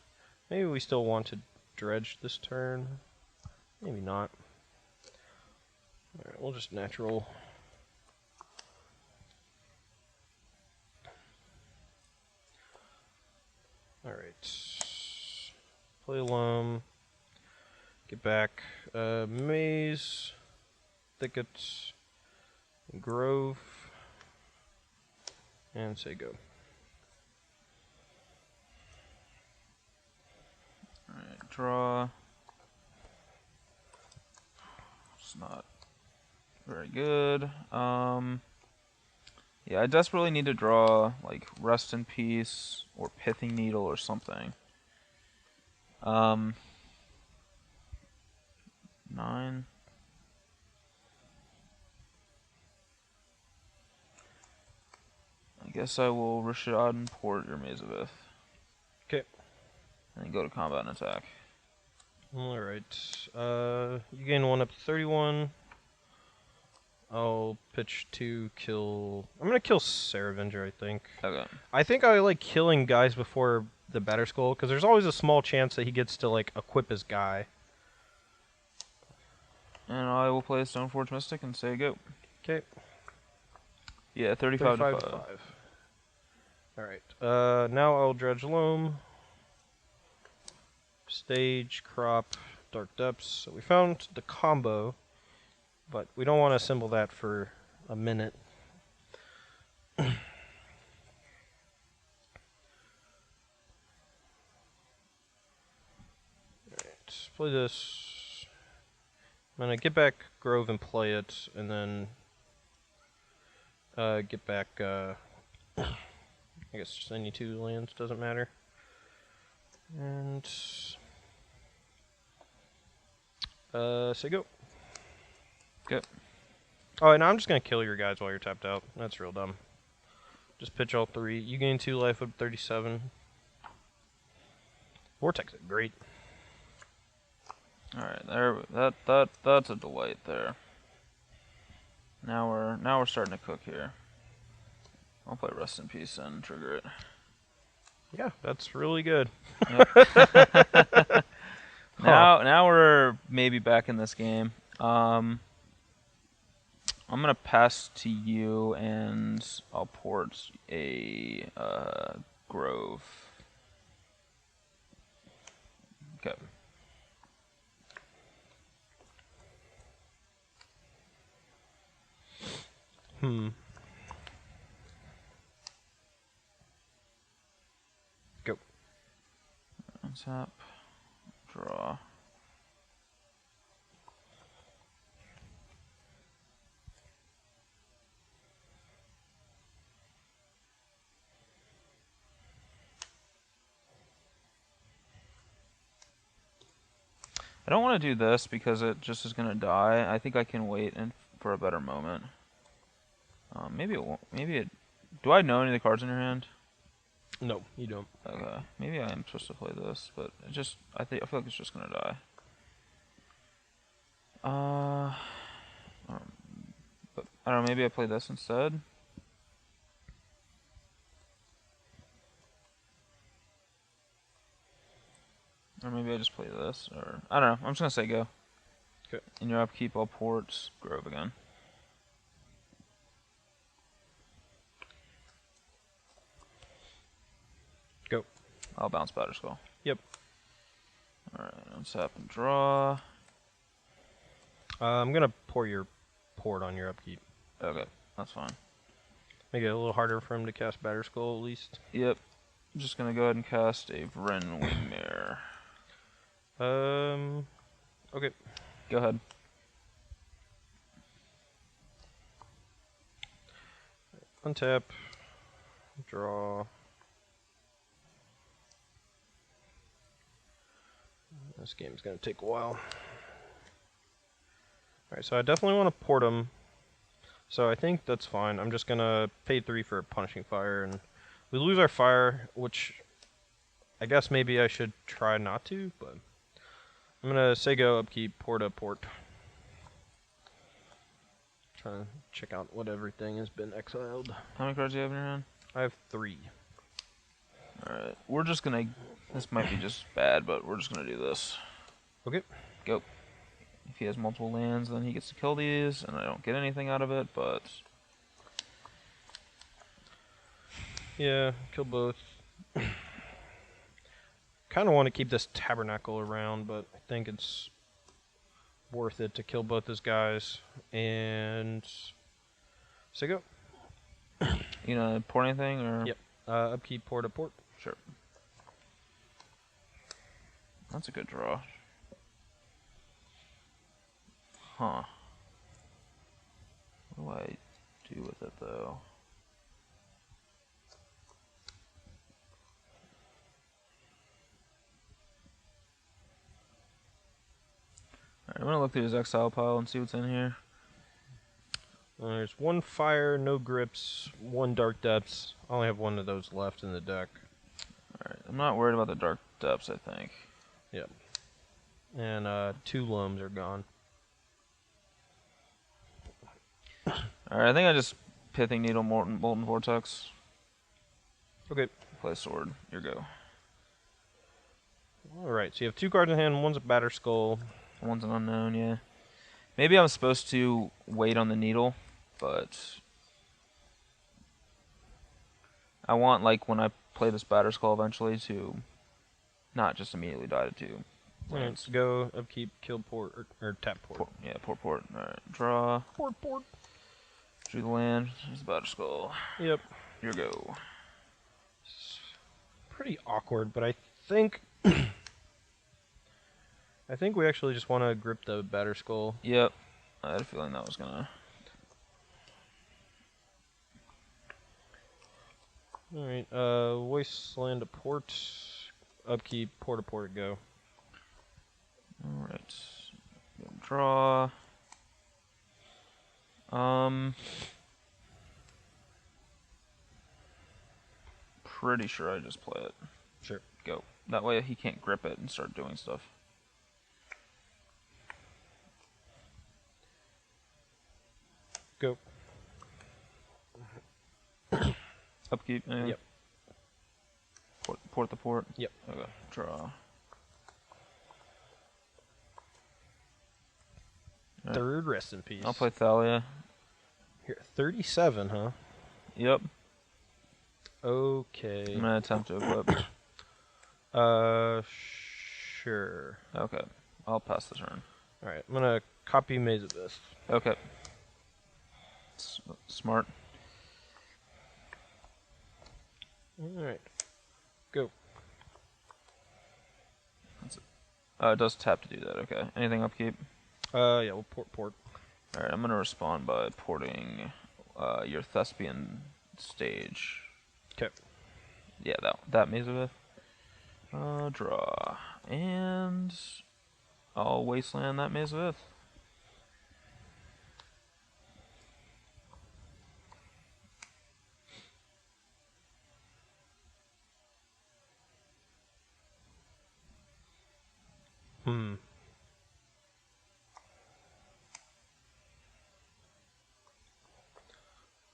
Maybe we still want to dredge this turn. Maybe not. Alright, we'll just natural. Alright. Play loam. Get back. Maze. Thicket. Grove. And say go. Alright, draw. It's not very good. Yeah, I desperately need to draw like Rest in Peace or Pithing Needle or something. 9. I guess I will Rashad and port your Maze of Ith. Okay. And then go to combat and attack. Alright. You gain 1 up to 31. I'll pitch to kill... I'm going to kill Saravenger, I think. Okay. I think I like killing guys before the Batter Skull, because there's always a small chance that he gets to like equip his guy. And I will play Stoneforge Mystic and say go. Okay. Yeah, 35 to 5. Alright. Now I'll Dredge Loam. Stage, Crop, Dark Depths. So we found the combo, but we don't want to assemble that for a minute. play this. I'm gonna get back Grove and play it, and then get back. I guess just any 2 lands doesn't matter. And say go. Good. Oh, and I'm just gonna kill your guys while you're tapped out. That's real dumb. Just pitch all 3. You gain 2 life up 37. Vortex is great. All right, there. That's a delight there. Now we're starting to cook here. I'll play Rest in Peace and trigger it. Yeah, that's really good. Yep. Now we're maybe back in this game. I'm gonna pass to you, and I'll port a Grove. Okay. Go. Untap. Draw. I don't want to do this because it just is going to die. I think I can wait for a better moment. Maybe it won't. Maybe it. Do I know any of the cards in your hand? No, you don't. Okay. Maybe I am supposed to play this, but it just I feel like it's just going to die. But I don't know. Maybe I play this instead. Or maybe I just play this, or I don't know. I'm just gonna say go. Okay. In your upkeep, I'll port Grove again. Go. I'll bounce Batterskull. Yep. All right, untap and draw. I'm gonna pour your port on your upkeep. Okay, that's fine. Make it a little harder for him to cast Batterskull at least. Yep. I'm just gonna go ahead and cast a Vren Wingmare. Okay. Go ahead. Untap. Draw. This game's gonna take a while. Alright, so I definitely want to port him. So I think that's fine. I'm just gonna pay 3 for Punishing Fire, and we lose our fire, which I guess maybe I should try not to, but I'm gonna say go, upkeep, port. Trying to check out what everything has been exiled. How many cards do you have in your hand? I have 3. Alright, we're just gonna. This might be just bad, but we're just gonna do this. Okay. Go. If he has multiple lands, then he gets to kill these, and I don't get anything out of it, but. Yeah, kill both. Kind of want to keep this Tabernacle around, but I think it's worth it to kill both those guys. And so go. You gonna port anything, or? Yep. Upkeep, port. Sure. That's a good draw. Huh. What do I do with it, though? Alright, I'm gonna look through his exile pile and see what's in here. There's 1 fire, no grips, 1 dark depths. I only have 1 of those left in the deck. Alright, I'm not worried about the dark depths, I think. Yep. And 2 loams are gone. Alright, I think I just Pithing Needle, Molten Vortex. Okay. Play sword. Your go. Alright, so you have 2 cards in hand, 1's a Batterskull. One's an unknown, yeah. Maybe I'm supposed to wait on the needle, but I want, like, when I play this Batterskull eventually to not just immediately die to 2. Alright, so go, upkeep, kill port, or tap port. Yeah, port. Alright, draw. Port. Drew the land. There's the Batterskull. Yep. Your go. It's pretty awkward, but I think I think we actually just want to grip the batter skull. Yep. I had a feeling that was gonna. Alright, Wasteland to port. Upkeep, port to port, go. Alright. Draw. Pretty sure I just play it. Sure. Go. That way he can't grip it and start doing stuff. Go. Upkeep. Yep. Port the port. Yep. Okay. Draw. Right. Third, rest in peace. I'll play Thalia. Here, 37, huh? Yep. Okay. I'm gonna attempt to equip. Sure. Okay. I'll pass the turn. Alright, I'm gonna copy Maze Abyss. Okay. Smart. Alright. Go. It does tap to do that. Okay. Anything upkeep? Yeah, we'll port. All right. I'm gonna respond by porting your Thespian stage. Okay. Yeah, that Maze of Ith. Draw and I'll wasteland that Maze of Ith.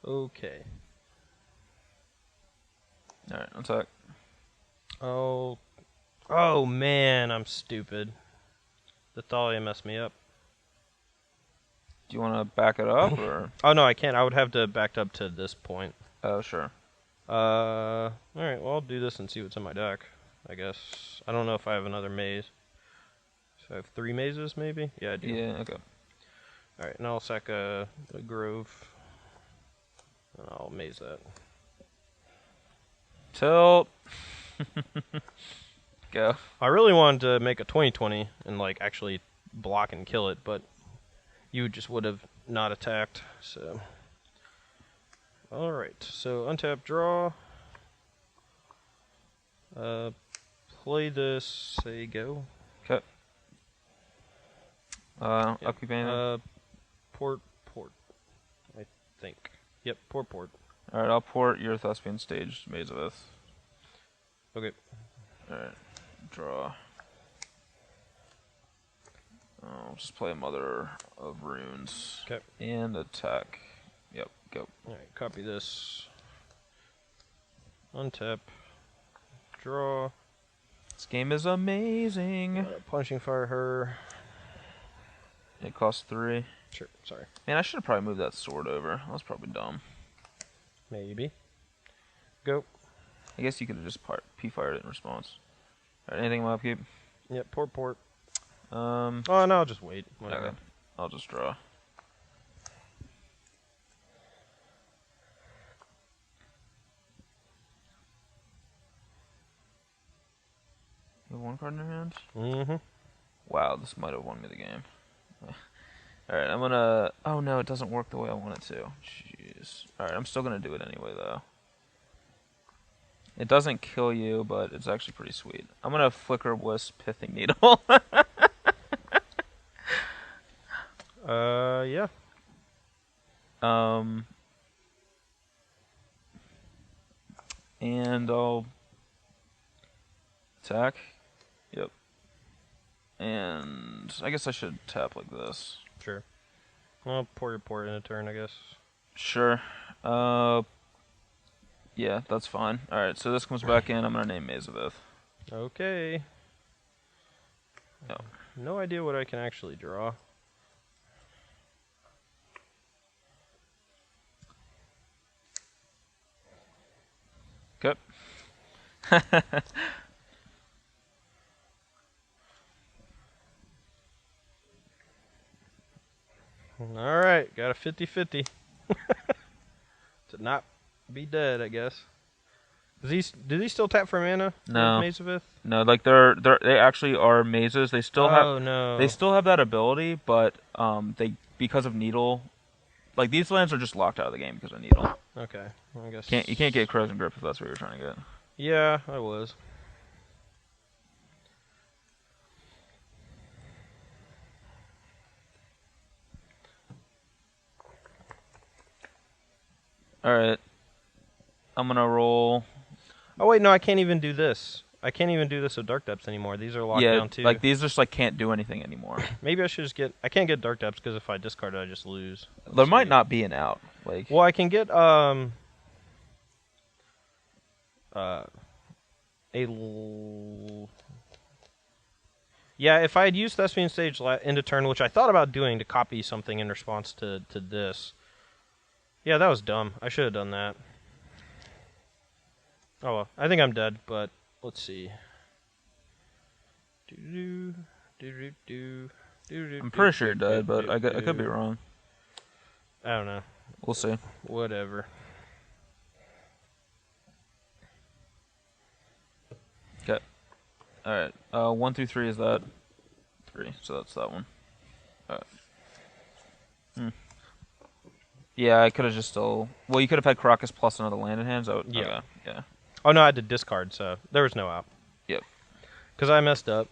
Okay. All right. Attack. Oh. Oh, man, I'm stupid. The Thalia messed me up. Do you want to back it up or? Oh, no, I can't. I would have to back up to this point. Oh, sure. Alright, well, I'll do this and see what's in my deck, I guess. I don't know if I have another maze. So I have 3 mazes, maybe? Yeah, I do. Yeah. Okay. Alright, and I'll sack a grove. And I'll maze that. Tilt. Go. I really wanted to make a 20/20 and, like, actually block and kill it, but you just would have not attacked, so... Alright, so untap, draw. Play this, say go. Okay. Yep. Upkeep anything? Port, I think. Yep, port. Alright, I'll port your Thespian stage Maze of Ith. Okay. Alright. Draw. I'll just play Mother of Runes. Okay. And attack. Yep, go. Alright, copy this. Untap. Draw. This game is amazing. Punching Fire her. It costs 3. Sure, sorry. Man, I should have probably moved that sword over. That was probably dumb. Maybe. Go. I guess you could have just P-fired it in response. Alright, anything in my upkeep? Yep, port. Oh, Oh, no, I'll just wait. Whatever. okay. I'll just draw. You have 1 card in your hand? Mm-hmm. Wow, this might have won me the game. Alright, I'm gonna... Oh no, it doesn't work the way I want it to. Jeez. Alright, I'm still gonna do it anyway, though. It doesn't kill you, but it's actually pretty sweet. I'm gonna Flicker Wisp Pithing Needle. Yeah. And I'll... attack. Yep. And I guess I should tap like this. Sure. Well, port in a turn, I guess. Sure. Yeah, that's fine. Alright, so this comes back in. I'm going to name Maze of Ith. Okay. No. No idea what I can actually draw. Okay. Alright, got a 50-50. To not be dead, I guess. Do these still tap for mana? No. Maze of Ith? No, like they actually are mazes. They still Oh no. have that ability, but they because of Needle, like these lands are just locked out of the game because of Needle. Okay, I guess. You can't get Crows and Grip if that's what you're trying to get. Yeah, I was. All right, I'm gonna roll. Oh wait, no, I can't even do this. I can't even do this with Dark Depths anymore. These are locked down too. Like these just like can't do anything anymore. Maybe I should just get. I can't get Dark Depths because if I discard it, I just lose. There might not be an out. Like. Well, I can get yeah, if I had used Thespian Stage into turn, which I thought about doing to copy something in response to this. Yeah, that was dumb. I should have done that. Oh well, I think I'm dead, but let's see. I'm pretty sure you're dead, but I could be wrong. I don't know. We'll see. Whatever. Okay. All right. 1 through 3 is that 3, so that's that one. All right. Yeah, I could have just still. Well, you could have had Caracas plus another land in hand. So yeah. Okay. Yeah. Oh no, I had to discard, so there was no out. Yep. Because I messed up.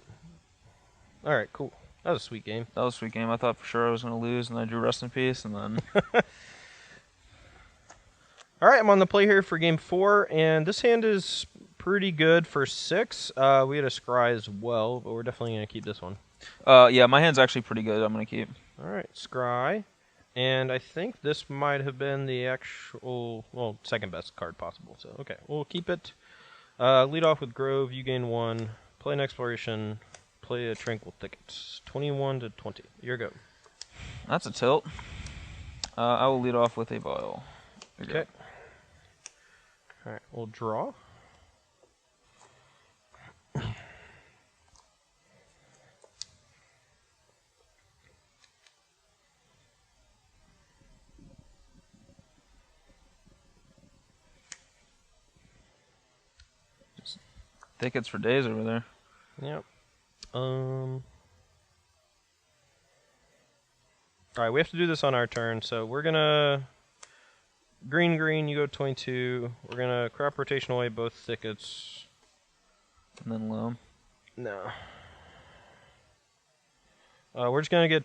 All right, cool. That was a sweet game. That was a sweet game. I thought for sure I was gonna lose, and then I drew Rest in Peace, and then. All right, I'm on the play here for game 4, and this hand is pretty good for 6. We had a Scry as well, but we're definitely gonna keep this one. Yeah, my hand's actually pretty good. I'm gonna keep. All right, Scry. And I think this might have been the actual, well, second best card possible. So, okay, we'll keep it. Lead off with Grove, you gain 1. Play an Exploration, play a Tranquil Thicket. 21 to 20. Your go. That's a tilt. I will lead off with a Vial. Okay. Alright, we'll draw. Thickets for days over there. Yep. Alright, we have to do this on our turn, so we're gonna green, you go 22. We're gonna crop rotation away both thickets. And then loam. No. We're just gonna get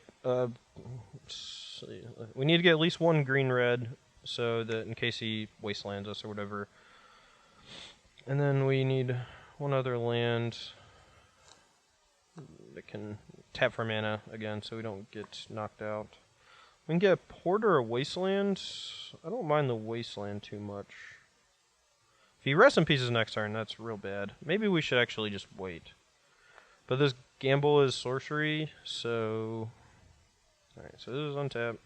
we need to get at least one green-red so that in case he wastelands us or whatever. And then we need one other land that can tap for mana again so we don't get knocked out. We can get a Port or a Wasteland. I don't mind the Wasteland too much. If he rests in pieces next turn, that's real bad. Maybe we should actually just wait. But this gamble is sorcery, so... Alright, so this is untap.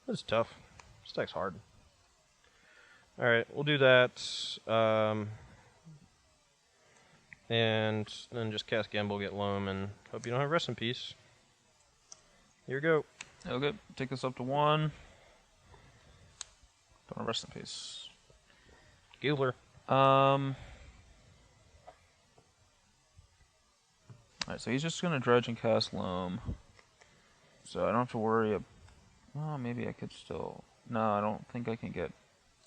This is tough. This deck's hard. Alright, we'll do that. And then just cast Gamble, get Loam, and hope you don't have Rest in Peace. Here we go. Okay, take this up to 1. Don't have Rest in Peace. Gubler. Alright, so he's just gonna dredge and cast Loam. So I don't have to worry about... Well, maybe I could still... No, I don't think I can get...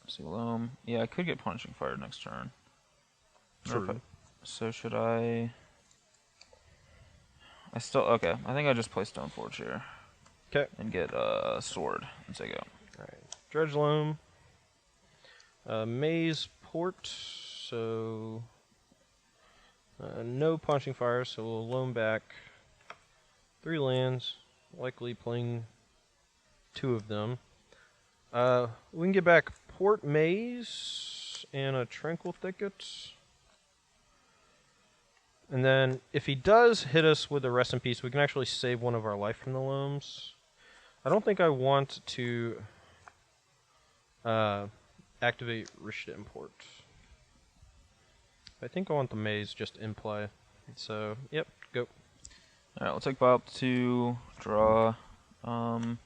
Let's see, Loam. Yeah, I could get Punishing Fire next turn. True. So should I... Okay, I think I just play Stoneforge here. Okay. And get Sword and say go. Alright. Dredge Loam. Maze Port, so... no Punching Fire, so we'll Loam back 3 lands, likely playing 2 of them. We can get back Port Maze and a Tranquil Thicket. And then, if he does hit us with a Rest in Peace, we can actually save one of our life from the Loams. I don't think I want to activate Rishta Import. I think I want the Maze just in play. So, yep, go. Alright, we'll take Bob to draw. Play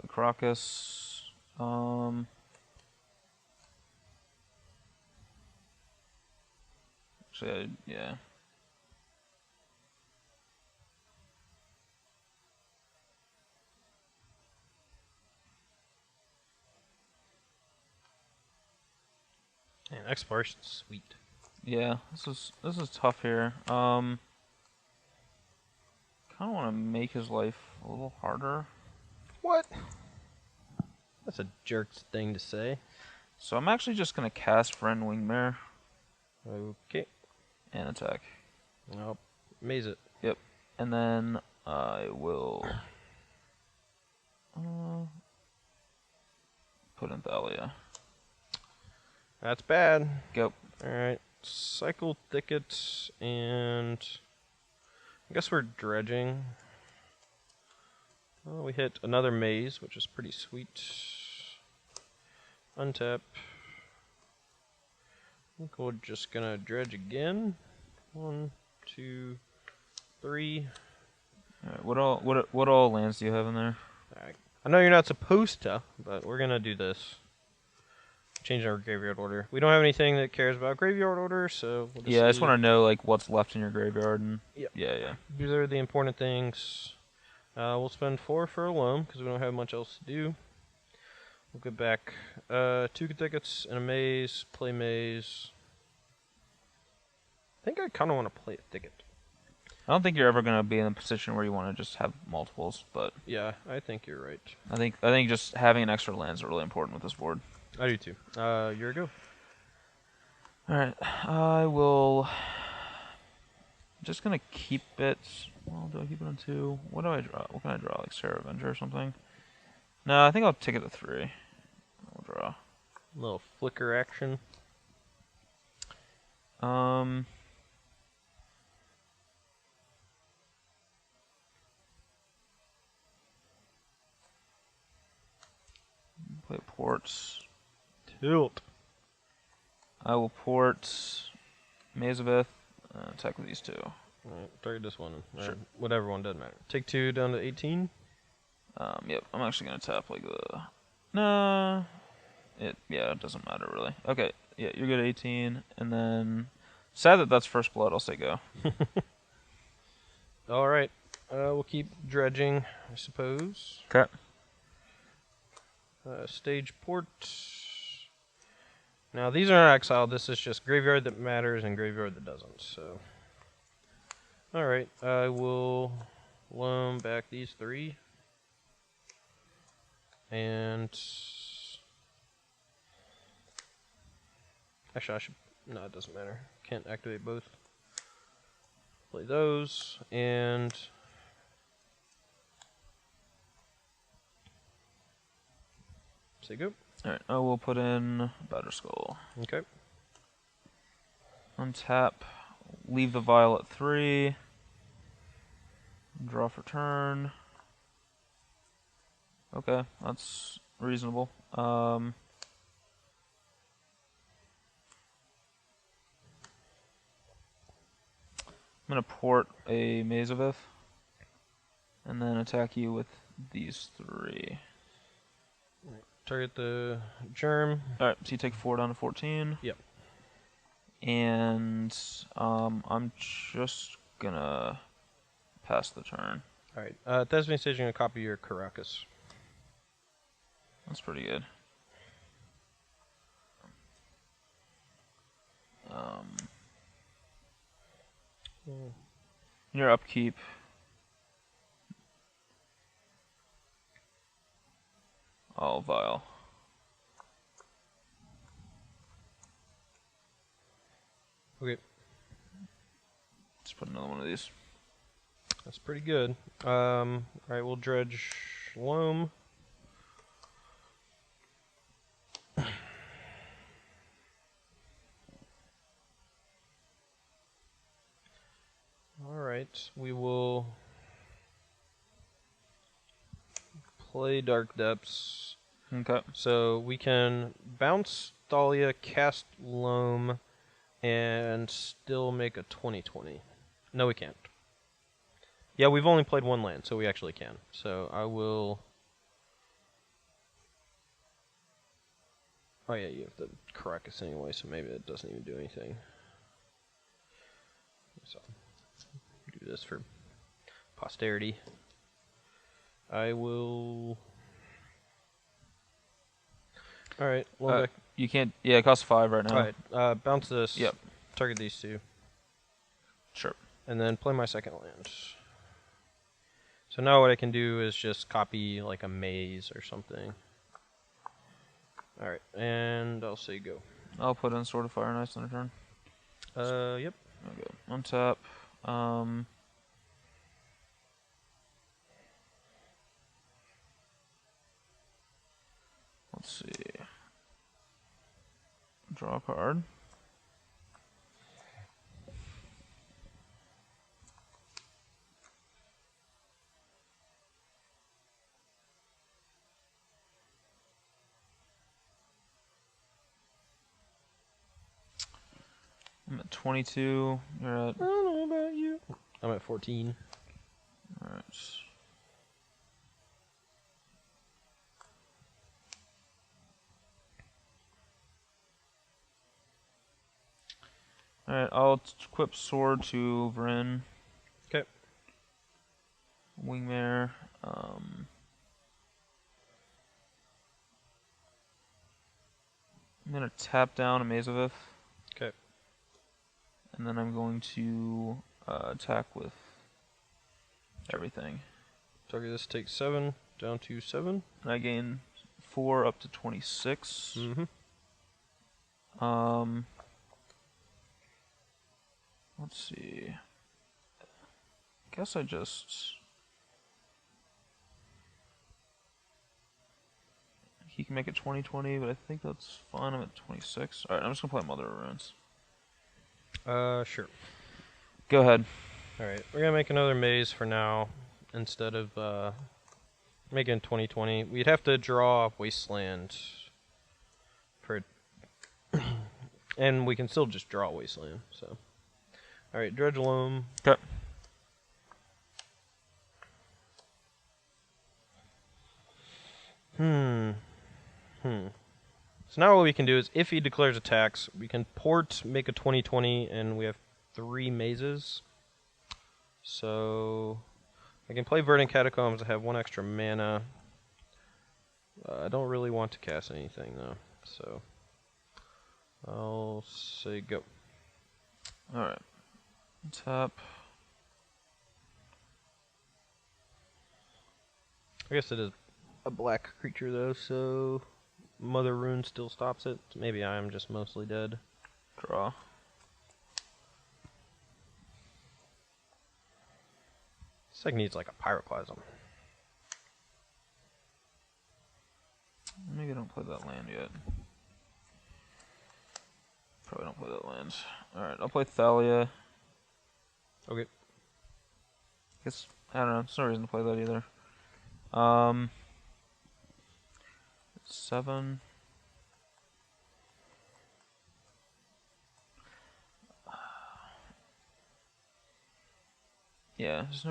Crocus. Actually, yeah. Man, exploration's sweet. Yeah, this is tough here. Kind of want to make his life a little harder. What? That's a jerk's thing to say. So I'm actually just gonna cast Friend Wingmare Okay. and attack. Well, maze it. Yep. And then I will put in Thalia. That's bad. Go. Alright. Cycle Thicket, and I guess we're dredging. Well, we hit another maze, which is pretty sweet. Untap. I think we're just gonna dredge again. 1, 2, 3. Alright, what all lands do you have in there? Alright. I know you're not supposed to, but we're gonna do this. Change our graveyard order. We don't have anything that cares about graveyard order, so we'll just Yeah, I just want to know like what's left in your graveyard and Yep. yeah. These are the important things. We'll spend 4 for a loam because we don't have much else to do. We'll get back 2 tickets and a maze. Play maze. I think I kind of want to play a thicket. I don't think you're ever gonna be in a position where you want to just have multiples, but Yeah, I think you're right. I think just having an extra land is really important with this board. I do too. Your go. Alright, I will. Just gonna keep it. Well, do I keep it on 2? What do I draw? What can I draw? Like Sarah Avenger or something? No, I think I'll take it to 3. I'll draw. A little flicker action. Play ports. Tilt. I will port Mazavith, attack with these 2. Alright, target this one. Sure. Whatever one, doesn't matter. Take 2 down to 18. Yep, I'm actually gonna tap like the. Nah. It doesn't matter really. Okay, yeah, you're good at 18, and then. Sad that that's first blood. I'll say go. Alright. We'll keep dredging, I suppose. Okay. Stage port. Now these are not exiled. This is just graveyard that matters and graveyard that doesn't. So, all right, I will loam back these 3, and actually I should. No, it doesn't matter. Can't activate both. Play those and. Say go. Alright, I will put in Batter Skull. Okay. Untap. Leave the vial at 3. Draw for turn. Okay, that's reasonable. I'm gonna port a Mazavith and then attack you with these 3. Target the germ. Alright, so you take 4 down to 14. Yep. And I'm just gonna pass the turn. Alright. At this stage, you're going to copy your Caracas. That's pretty good. Your upkeep. Oh, vial. Okay. Let's put another one of these. That's pretty good. Alright, we'll dredge loam. Alright, we will play Dark Depths. Okay. So we can bounce Thalia, cast Loam, and still make a 20/20. No, we can't. Yeah, we've only played one land, so we actually can. So I will... Oh yeah, you have to correct us anyway, so maybe it doesn't even do anything. So, do this for posterity. I will... Alright, well, you can't... Yeah, it costs 5 right now. Alright, bounce this. Yep. Target these two. Sure. And then play my second land. So now what I can do is just copy like a maze or something. Alright, and I'll say go. I'll put in Sword of Fire and Ice on a turn. Yep. Okay. Untap. Let's see. Draw a card. I'm at 22. You're at... I don't know about you. I'm at 14. Alright. Alright, I'll equip Sword to Vryn. Okay. Wingmare. I'm going to tap down a Mazavith. Okay. And then I'm going to attack with everything. Target this takes 7, down to 7. And I gain 4 up to 26. Let's see. I guess I just... He can make it 20/20, but I think that's fine. I'm at 26. Alright, I'm just going to play Mother of Runes. Sure. Go ahead. Alright, we're going to make another maze for now, instead of, making 20/20. We'd have to draw Wasteland for... and we can still just draw Wasteland, so... Alright, Dredge Loam. Okay. So now what we can do is, if he declares attacks, we can port, make a 20/20, and we have 3 mazes. So I can play Verdant Catacombs. I have 1 extra mana. I don't really want to cast anything though, so I'll say go. Alright. Tap. I guess it is a black creature though, so Mother Rune still stops it. Maybe I am just mostly dead. Draw. This like needs like a Pyroclasm. Maybe I don't play that land yet. Probably don't play that land. Alright, I'll play Thalia. Okay. Guess I don't know, there's no reason to play that either. 7. Yeah, there's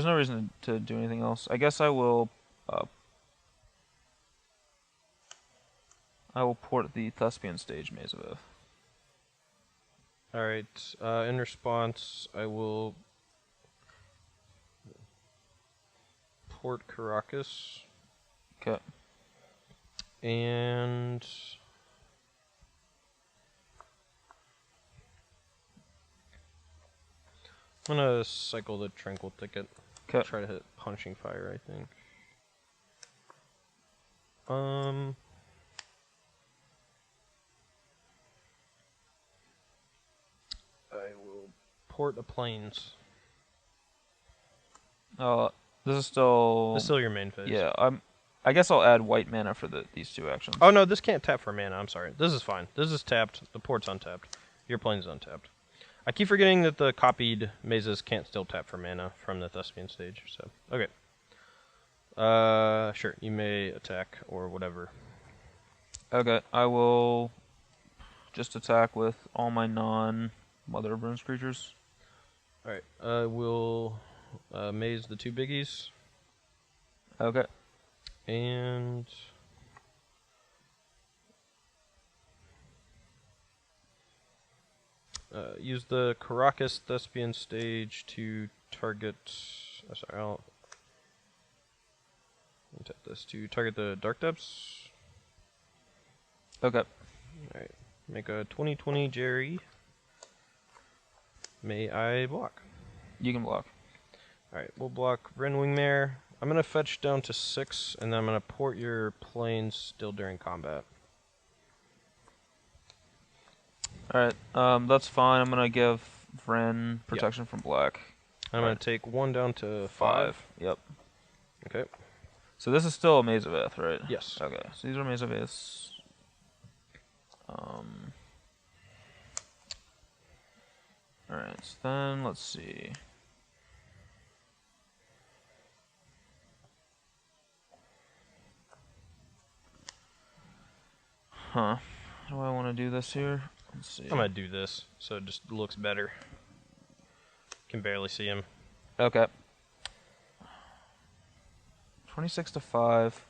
no reason to do anything else. I guess I will port the Thespian Stage Mazavith. Alright, in response, I will port Caracas. Okay. And I'm gonna cycle the Tranquil Ticket. Okay. Try to hit Punishing Fire, I think. I will port a Plains. This is still... This is still your main phase. Yeah, I guess I'll add white mana for these 2 actions. Oh no, this can't tap for mana, I'm sorry. This is fine. This is tapped, the port's untapped. Your Plains is untapped. I keep forgetting that the copied mazes can't still tap for mana from the Thespian Stage, so... Okay. Sure, you may attack, or whatever. Okay, I will just attack with all my non-Mother of Runes creatures. All right. I will maze the 2 biggies. Okay. And use the Caracas Thespian stage to target. Sorry, I'll tap this to target the Dark Depths. Okay. Alright. Make a 20/20 Jerry. May I block? You can block. Alright, we'll block Ren Wingmare. I'm going to fetch down to 6, and then I'm going to port your planes still during combat. Alright, that's fine. I'm going to give Vren protection from black. I'm going to take 1 down to 5. Yep. Okay. So this is still a Maze of Ith, right? Yes. Okay, so these are Maze of Iths. Alright, so then let's see. Huh. How do I want to do this here? Let's see. I'm going to do this so it just looks better. Can barely see him. Okay. 26 to 5.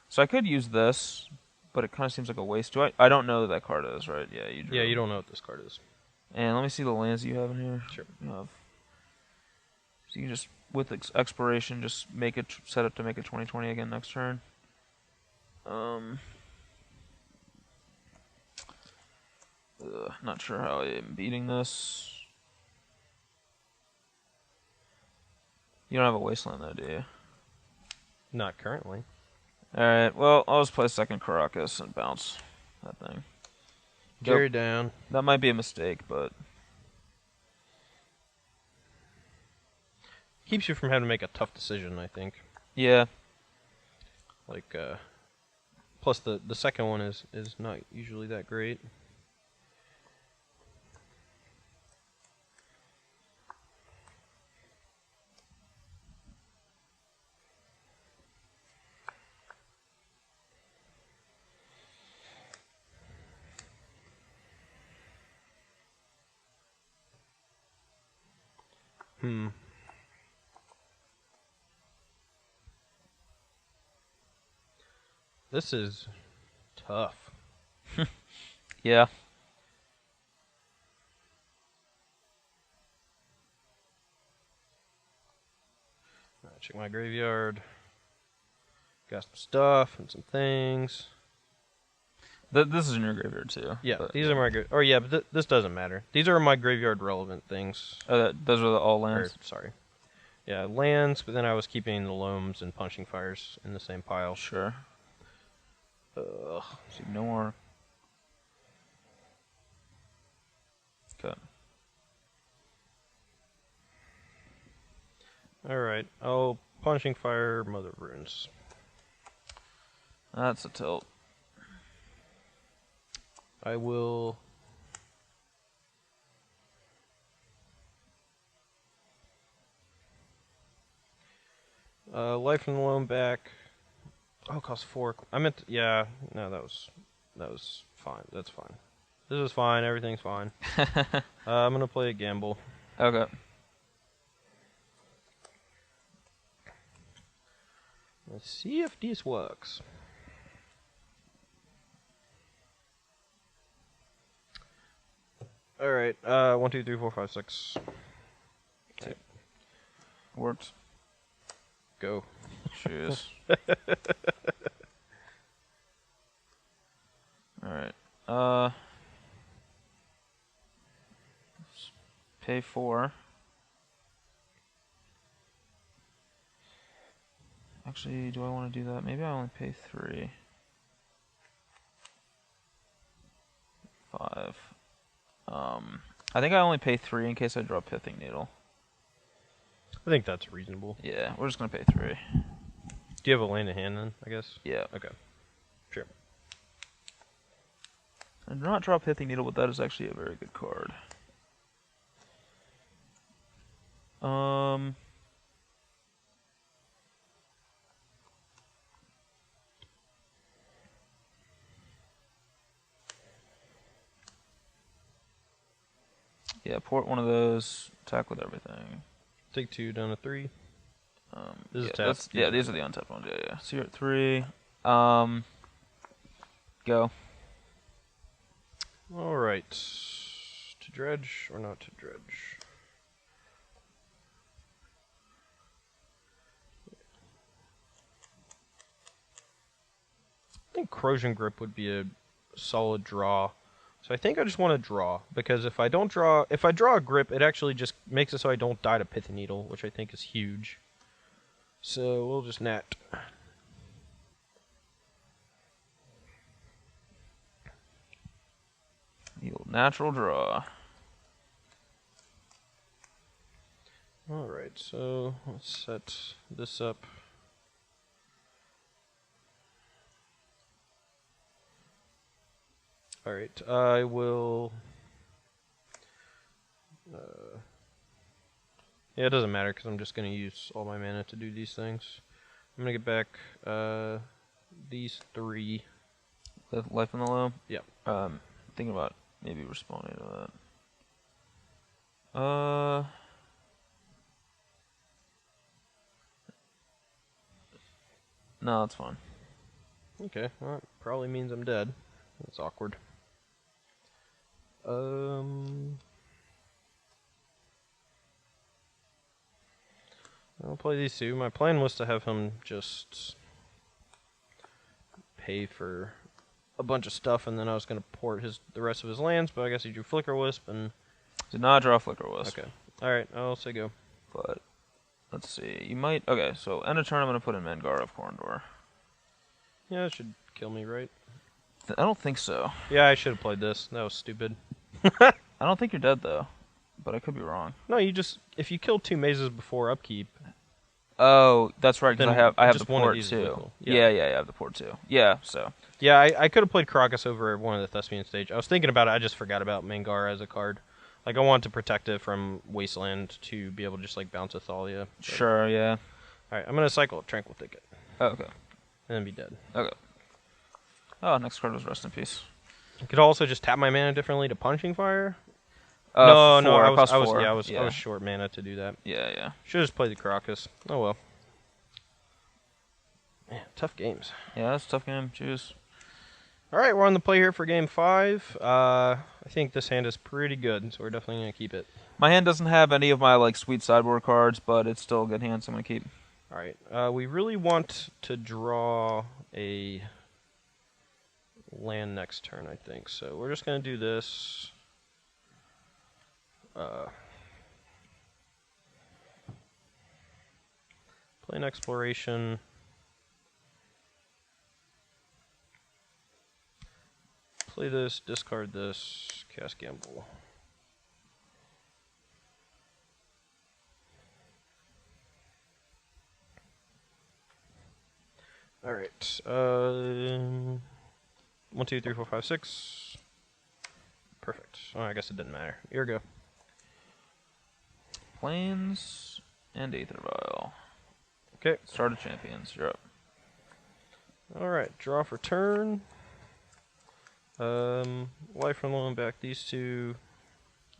So I could use this, but it kind of seems like a waste. I don't know that card is, right? Yeah, you drew. Yeah, you don't know what this card is. And let me see the lands you have in here. Sure. You have. So you can just, with expiration, just make it set up to make it 20/20 again next turn. Not sure how I'm beating this. You don't have a wasteland though, do you? Not currently. Alright, well, I'll just play second Caracas and bounce that thing. Jerry down. That might be a mistake, but... Keeps you from having to make a tough decision, I think. Yeah. Like, plus the second one is not usually that great. This is tough. Yeah. Alright, check my graveyard. Got some stuff and some things. This is in your graveyard too. Yeah, but, these are my Or yeah, but this doesn't matter. These are my graveyard relevant things. those are the all lands? Sorry. Yeah, lands, but then I was keeping the loams and punching fires in the same pile. Sure. Ugh. So ignore. Okay. Alright, oh, punching fire, Mother of Runes. That's a tilt. I will... Life from the Loam back. Oh, it costs 4. I meant... yeah, no, that was fine. That's fine. This is fine. Everything's fine. I'm going to play a gamble. Okay. Let's see if this works. Alright, 1, 2, 3, 4, 5, 6. Okay. Works. Go. Cheers. Alright. Pay 4. Actually, do I want to do that? Maybe I only pay 3. 5. I think I only pay 3 in case I draw Pithing Needle. I think that's reasonable. Yeah, we're just gonna pay 3. Do you have a land in hand then, I guess? Yeah. Okay. Sure. I do not draw Pithing Needle, but that is actually a very good card. Yeah, port one of those. Attack with everything. Take 2 down to 3. This is Yeah, tapped. these are the untapped ones. Yeah. So you're at 3. Go. All right. To dredge or not to dredge? I think Corrosion Grip would be a solid draw. So I think I just want to draw, because if I draw a grip, it actually just makes it so I don't die to Pithy Needle, which I think is huge. So we'll just nat. Yield natural draw. Alright, so let's set this up. Alright, I will... yeah, it doesn't matter, because I'm just going to use all my mana to do these things. I'm going to get back these 3. Life in the low? Yeah. Thinking about maybe responding to that. No, that's fine. Okay, well, that probably means I'm dead. That's awkward. I'll play these 2. My plan was to have him just pay for a bunch of stuff, and then I was going to port the rest of his lands, but I guess he drew Flicker Wisp, and... Did not draw Flicker Wisp. Okay. Alright, I'll say go. But, let's see. You might... Okay, so end of turn I'm going to put in Mangar of Corndor. Yeah, that should kill me, right? I don't think so. Yeah, I should have played this. That was stupid. I don't think you're dead, though. But I could be wrong. No, you just... If you kill 2 mazes before upkeep... Oh, that's right, because I have just the one of port, these is too. lethal. Yeah, I have the port, too. Yeah, so... Yeah, I could have played Karakas over one of the Thespian stage. I was thinking about it, I just forgot about Mangar as a card. Like, I wanted to protect it from Wasteland to be able to just, like, bounce a Thalia. Sure, yeah. Alright, I'm going to cycle Tranquil Thicket. Oh, okay. And then be dead. Okay. Oh, next card was Rest in Peace. I could also just tap my mana differently to Punching Fire. No, I was Yeah. I was short mana to do that. Yeah. Should have just played the Karakas. Oh well. Man, tough games. Yeah, that's a tough game. Choose. Alright, we're on the play here for game 5. I think this hand is pretty good, so we're definitely going to keep it. My hand doesn't have any of my like sweet sideboard cards, but it's still a good hand, so I'm gonna keep. Alright, we really want to draw a land next turn, I think. So we're just going to do this. Play an Exploration. Play this, discard this, cast Gamble. Alright, 1, 2, 3, 4, 5, 6. Perfect. Oh, I guess it didn't matter. Here we go. Plains and Aether Vial. Okay. Start of Champions. You're up. Alright, draw for turn. Life from low and back these 2.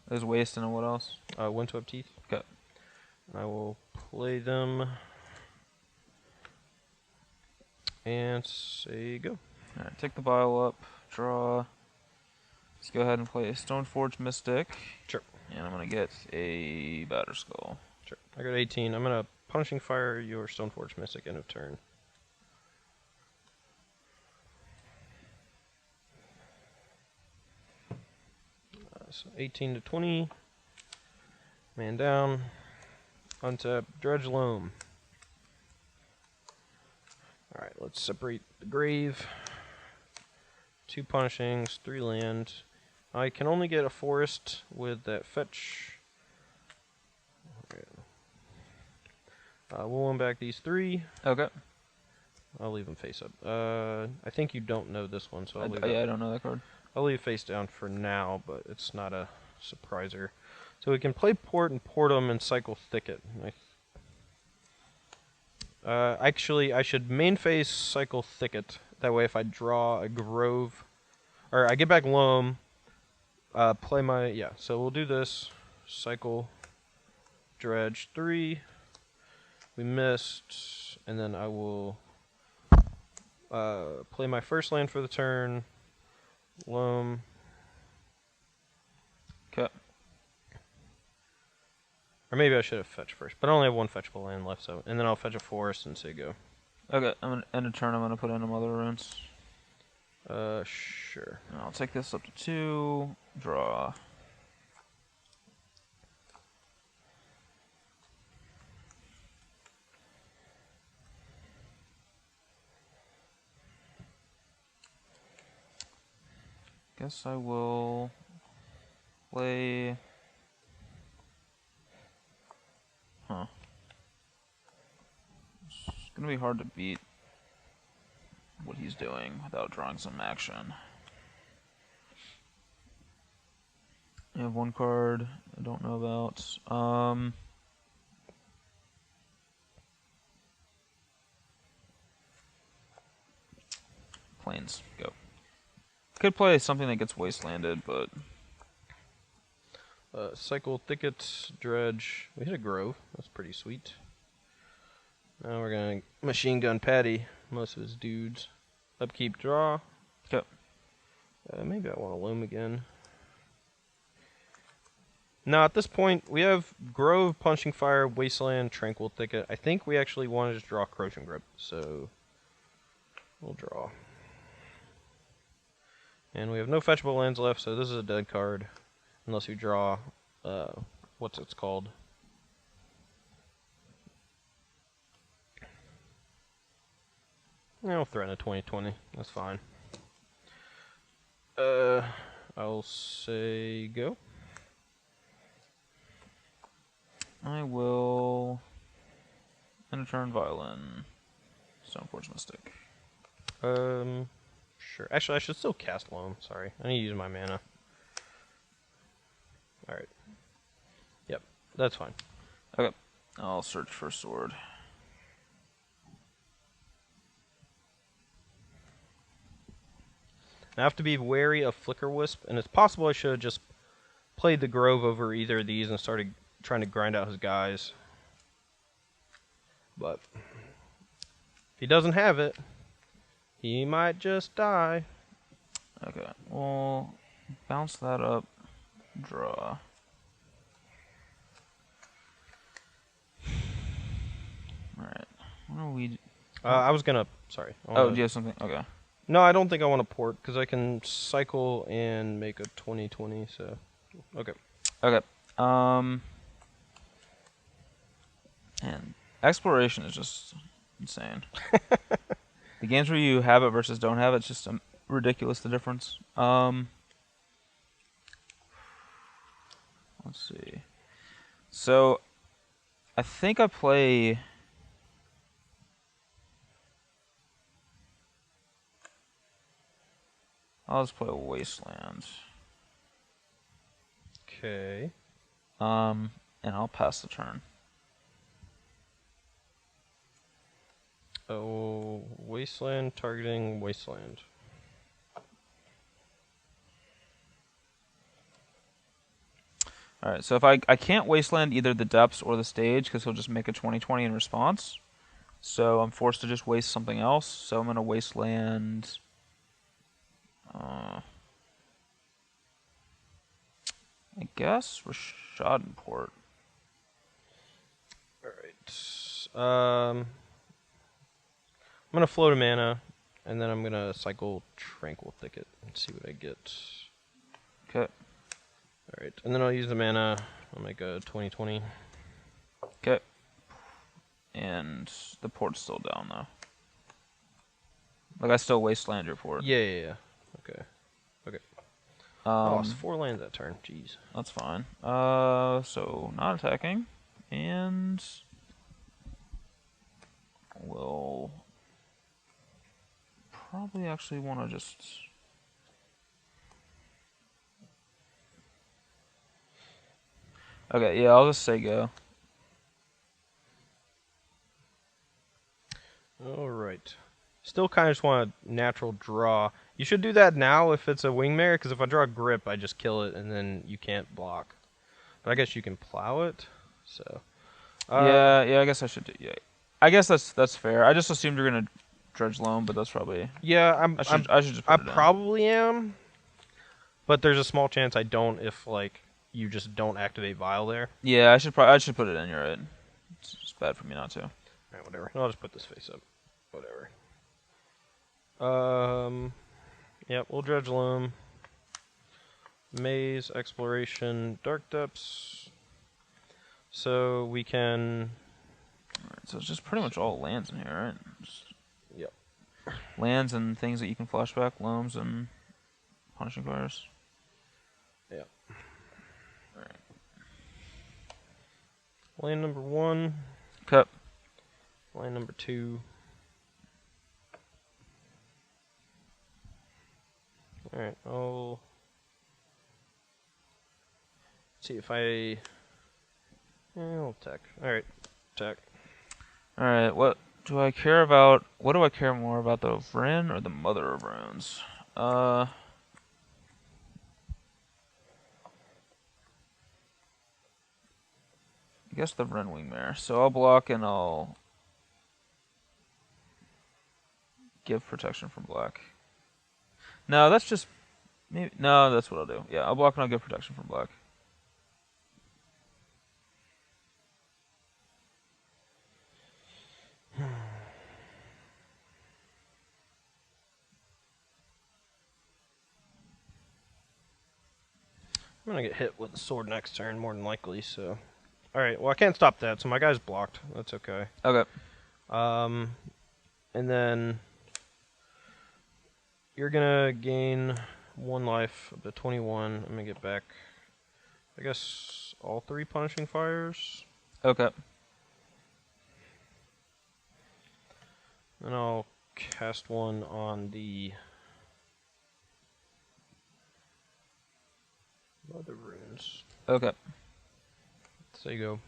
There's Waste and what else? Windswept Teeth. Okay. I will play them. And say go. Alright, take the vial up, draw. Let's go ahead and play a Stoneforge Mystic. Sure. And I'm going to get a Batter Skull. Sure. I got 18. I'm going to Punishing Fire your Stoneforge Mystic end of turn. So 18 to 20. Man down. Untap Dredge Loam. Alright, let's separate the grave. 2 punishings, 3 land. I can only get a forest with that fetch. We'll win back these 3. Okay. I'll leave them face up. I think you don't know this one, so I'll leave I don't know that card. I'll leave face down for now, but it's not a surpriser. So we can play port and port them and cycle Thicket. Actually, I should main phase cycle Thicket. That way if I draw a Grove, or I get back Loam, play my, yeah, so we'll do this. cycle, dredge 3. We missed, and then I will play my first land for the turn. Loam. Okay. Or maybe I should have fetched first, but I only have one fetchable land left, so and then I'll fetch a forest and say go. Okay, I'm gonna end a turn. I'm gonna put in a Mother Runes. Sure. And I'll take this up to 2. Draw. Guess I will play. Huh. It's gonna be hard to beat what he's doing without drawing some action. I have one card I don't know about. Plains, go. Could play something that gets wastelanded, but Cycle, thicket, dredge. We hit a grove. That's pretty sweet. Now we're gonna machine gun Patty most of his dudes. Upkeep, draw. okay. Maybe I want to loam again. Now at this point we have grove, punching fire, wasteland, tranquil thicket. I think we actually want to just draw corrosion grip, so we'll draw. And we have no fetchable lands left, so this is a dead card. Unless we draw, what's it's called? I'll threaten a 2020. That's fine. I'll say go. I will end a turn violin. Stoneforge Mystic. Sure. Actually, I should still cast loam. Sorry, I need to use my mana. All right. Yep, that's fine. Okay. I'll search for sword. I have to be wary of Flicker Wisp, and it's possible I should have just played the Grove over either of these and started trying to grind out his guys. But if he doesn't have it, he might just die. Okay, we'll bounce that up. Draw. Alright. What are we... I was gonna... Sorry. Oh, do you have something? Okay. No, I don't think I want to port, because I can cycle and make a 2020, so... Okay. Okay. And exploration is just insane. The games where you have it versus don't have it's just ridiculous, the difference. Let's see. So, I think I play... I'll just play a Wasteland. Okay. And I'll pass the turn. Oh, Wasteland, targeting Wasteland. Alright, so if I can't Wasteland either the depths or the stage, because he'll just make a 2020 in response. So I'm forced to just waste something else. So I'm going to Wasteland... I guess Rashadenport. Alright. I'm going to float a mana, and then I'm going to cycle Tranquil Thicket and see what I get. Okay. Alright, and then I'll use the mana. I'll make a 2020. Okay. And the port's still down, though. Like, I still Wasteland your port. Yeah. Okay. I lost 4 lands that turn. Jeez. That's fine. So not attacking, and we'll probably actually want to just. Okay, yeah, I'll just say go. All right. Still kind of just want a natural draw. You should do that now if it's a Wingmare, because if I draw a Grip, I just kill it, and then you can't block. But I guess you can plow it. So. Yeah. I guess I should do. Yeah. I guess that's fair. I just assumed you're gonna dredge loam, but that's probably. Yeah, I should just I put it in. probably am. But there's a small chance I don't if like you just don't activate Vial there. Yeah, I should put it in. You're right. It's just bad for me not to. Alright, whatever. I'll just put this face up. Whatever. Yep, we'll dredge loam. Maze, exploration, dark depths. So we can. Alright, so it's just pretty much all lands in here, right? Just Yep. lands and things that you can flashback, loams and punishing fires. Yep. Alright. Land number 1. Cut. Land number 2. Alright, I'll see if I'll tech. Alright, tech. Alright, what do I care about? What do I care more about, the Vryn or the Mother of Runes? I guess the Vryn Wingmare. So I'll block and I'll give protection from black. No, that's just maybe. No, that's what I'll do. Yeah, I'll block and I'll give protection from black. I'm gonna get hit with the sword next turn, more than likely, so. Alright, well I can't stop that, so my guy's blocked. That's okay. Okay. And then you're gonna gain 1 life up to 21. I'm gonna get back, I guess, all 3 punishing fires. Okay. Then I'll cast 1 on the Mother Runes. Okay. So you go.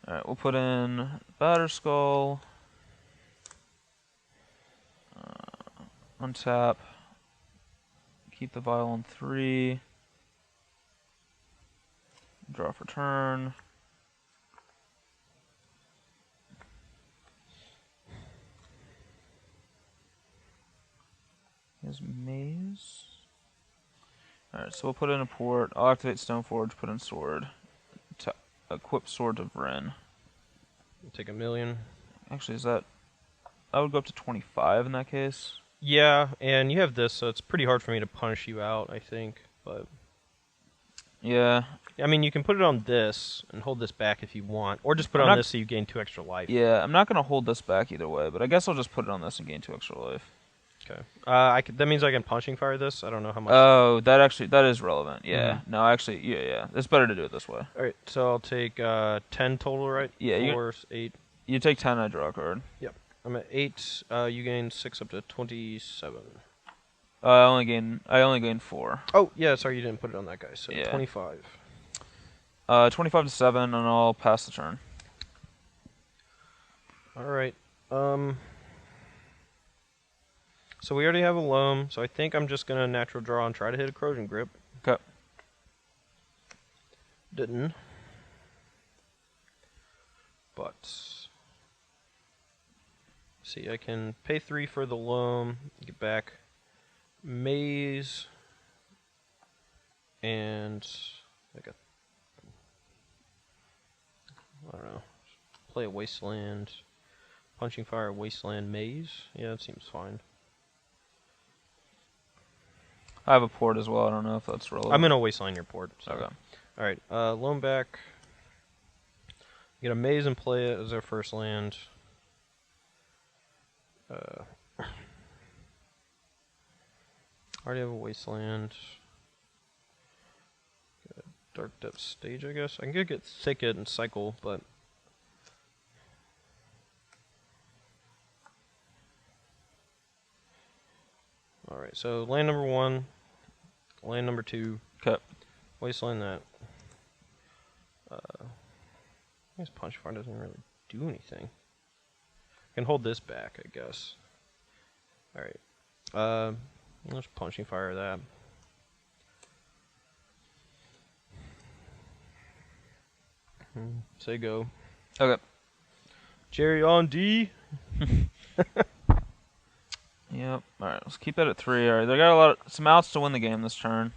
Alright, we'll put in Batter Skull. Untap. Keep the vial on 3. Draw for turn. Here's Maze. Alright, so we'll put in a port. I'll activate Stoneforge, put in sword. Equip Sword to Vryn. Take 1,000,000. Actually, is that... I would go up to 25 in that case. Yeah, and you have this, so it's pretty hard for me to punish you out, I think. But Yeah. I mean, you can put it on this and hold this back if you want, or just put it on this so you gain 2 extra life. Yeah, I'm not going to hold this back either way, but I guess I'll just put it on this and gain 2 extra life. Okay. That means I can punching fire this. I don't know how much. Oh, that is relevant. Yeah. No, actually, yeah. It's better to do it this way. All right. So I'll take 10 total, right? Yeah. 4, 8. You take 10. I draw a card. Yep. I'm at 8. You gain 6 up to 27. I only gain 4. Oh yeah. Sorry, you didn't put it on that guy. So Yeah. 25. 25 to 7, and I'll pass the turn. All right. So we already have a loam, so I think I'm just gonna natural draw and try to hit a corrosion grip. Okay. Didn't. But see, I can pay 3 for the loam, get back Maze, and like I don't know, play a Wasteland, Punching Fire, Wasteland, Maze. Yeah, that seems fine. I have a port as well. I don't know if that's relevant. I'm gonna Wasteland your port. So. Okay. All right, loam back. Get a Maze and play it as our first land. Already have a Wasteland. Get a Dark Depth Stage, I guess. I can get Thicket and cycle, but all right. So land number 1, land number 2. Okay. Wasteland that. I guess Punch Fire doesn't really do anything. I can hold this back, I guess. Alright. Let's Punching Fire that. Say go. Okay. Jerry on D. Yep. All right. Let's keep that at 3. All right. They got some outs to win the game this turn.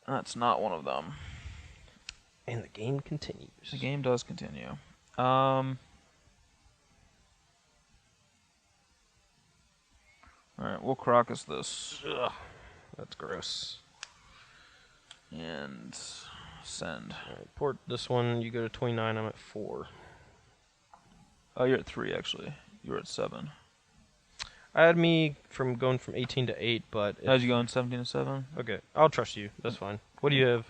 That's not one of them. And the game continues. The game does continue. Alright, we'll Crocus this. Ugh, that's gross. And send. Alright, port this one. You go to 29. I'm at 4. Oh, you're at 3, actually. You were at 7. I had me from going from 18 to 8, but... How'd you go in 17 to 7? Okay, I'll trust you. That's fine. What do you have?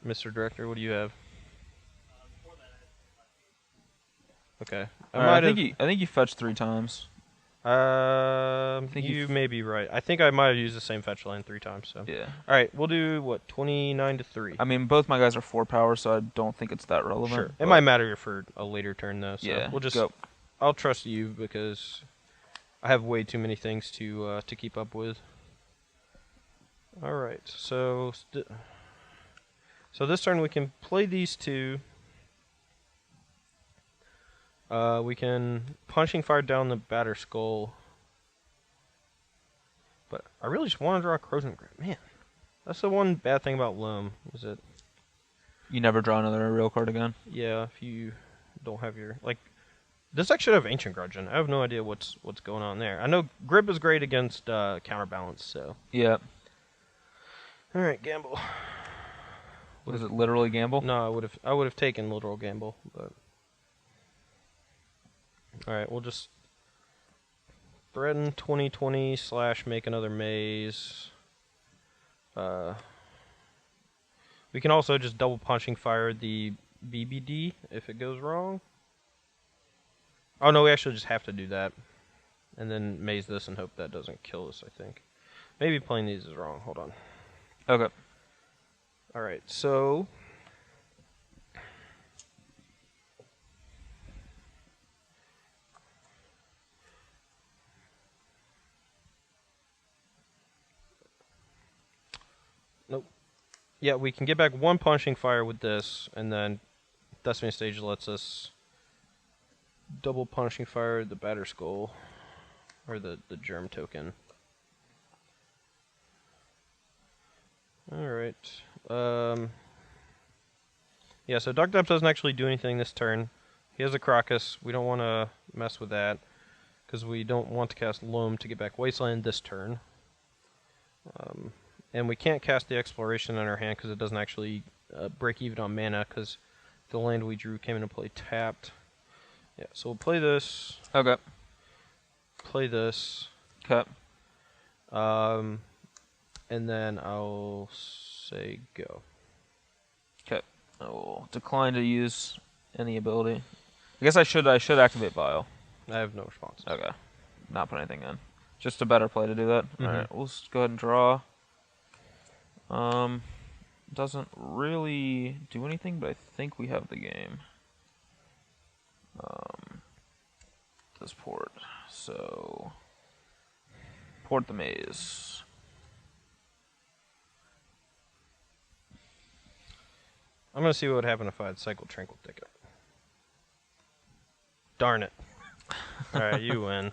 Mr. Director, what do you have? Okay. I think you fetched 3 times. You may be right. I think I might have used the same fetch line 3 times. So. Yeah. All right, we'll do what 29 to 3. I mean, both my guys are 4 power, so I don't think it's that relevant. Sure. It might matter for a later turn though. So yeah. We'll just. Go. I'll trust you because I have way too many things to keep up with. All right. So this turn we can play these 2. We can Punching Fire down the Batter Skull. But I really just want to draw a Crozen Grip. Man, that's the one bad thing about Loam, is it? You never draw another real card again? Yeah, if you don't have your... Like, this deck should have Ancient Grudgeon. I have no idea what's going on there. I know Grip is great against Counterbalance, so... Yeah. Alright, gamble. Was it literally gamble? No, I would have taken literal gamble, but... Alright, we'll just threaten 2020 / make another maze. We can also just double Punching Fire the BBD if it goes wrong. Oh no, we actually just have to do that. And then maze this and hope that doesn't kill us, I think. Maybe playing these is wrong. Hold on. Okay. Alright, so... Nope. Yeah, we can get back 1 Punching Fire with this, and then Destiny Stage lets us double Punching Fire the Batter Skull, or the Germ token. Alright. Yeah, so Dark Depths doesn't actually do anything this turn. He has a Crocus. We don't want to mess with that, because we don't want to cast Loam to get back Wasteland this turn. And we can't cast the Exploration in our hand because it doesn't actually break even on mana because the land we drew came into play tapped. Yeah, so we'll play this. Okay. Play this. Okay. And then I'll say go. Okay. I will decline to use any ability. I guess I should activate Bile. I have no response. Okay. Not put anything in. Just a better play to do that. Alright, we'll just go ahead and draw. Doesn't really do anything, but I think we have the game. This port. So port the maze. I'm gonna see what would happen if I had Cycle Tranquil Ticket. Darn it. Alright, you win.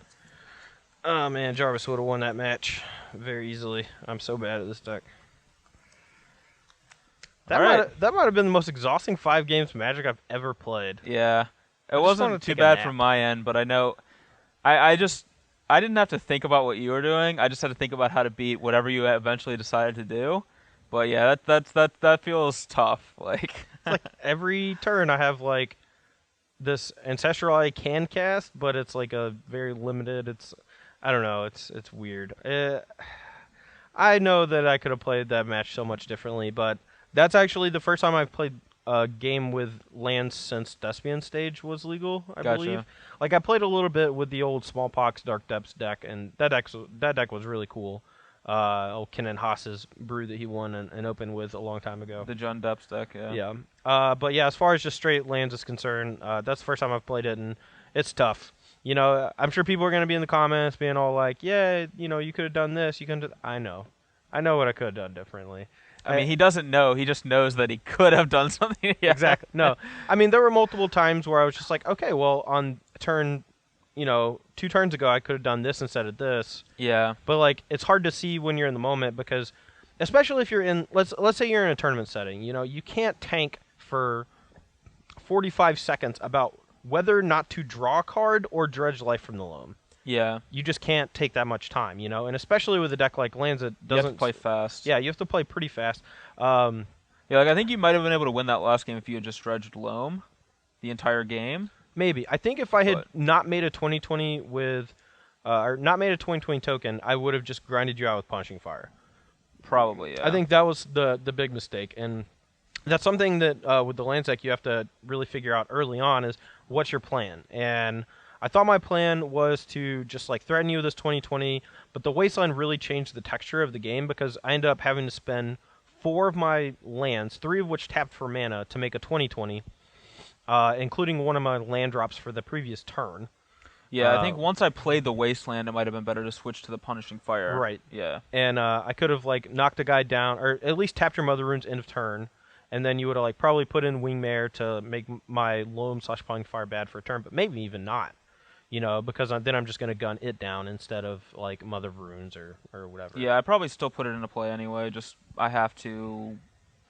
Oh man, Jarvis would have won that match very easily. I'm so bad at this deck. That might have been the most exhausting 5 games Magic I've ever played. Yeah. It wasn't too bad from my end, but I know I didn't have to think about what you were doing. I just had to think about how to beat whatever you eventually decided to do. But yeah, that feels tough. Like, it's like every turn I have like this Ancestral I can cast, but it's like a very limited. I don't know. It's weird. I know that I could have played that match so much differently, but that's actually the first time I've played a game with lands since Despian Stage was legal, I believe. Like, I played a little bit with the old Smallpox Dark Depths deck, and that deck was really cool. Old Kenan Haas's brew that he won and opened with a long time ago. The John Depths deck, yeah. Yeah. But yeah, as far as just straight lands is concerned, that's the first time I've played it, and it's tough. You know, I'm sure people are going to be in the comments being all like, yeah, you know, you could have done this, you could have... I know what I could have done differently. I mean, he doesn't know. He just knows that he could have done something. Yeah. Exactly. No, I mean there were multiple times where I was just like, okay, well on turn, 2 turns ago I could have done this instead of this. Yeah. But like it's hard to see when you're in the moment because, especially if you're in let's say you're in a tournament setting, you can't tank for 45 seconds about whether or not to draw a card or dredge life from the loam. Yeah. You just can't take that much time, and especially with a deck like Lands, it doesn't You have to play fast. Yeah, you have to play pretty fast. Yeah, like I think you might have been able to win that last game if you had just dredged loam the entire game. Maybe. I think if I had not made a 2020 with, or not made a 2020 token, I would have just grinded you out with Punishing Fire. Probably, yeah. I think that was the big mistake, and that's something that with the Lands deck you have to really figure out early on is what's your plan. And I thought my plan was to just like threaten you with this 2020, but the Wasteland really changed the texture of the game because I ended up having to spend 4 of my lands, 3 of which tapped for mana, to make a 2020, including one of my land drops for the previous turn. Yeah, I think once I played the Wasteland, it might have been better to switch to the Punishing Fire. Right. Yeah. And I could have like knocked a guy down, or at least tapped your Mother Runes end of turn, and then you would have like probably put in Wingmare to make my Loam/Punishing Fire bad for a turn, but maybe even not. Because then I'm just going to gun it down instead of like Mother of Runes or whatever. Yeah, I probably still put it into play anyway. Just I have to.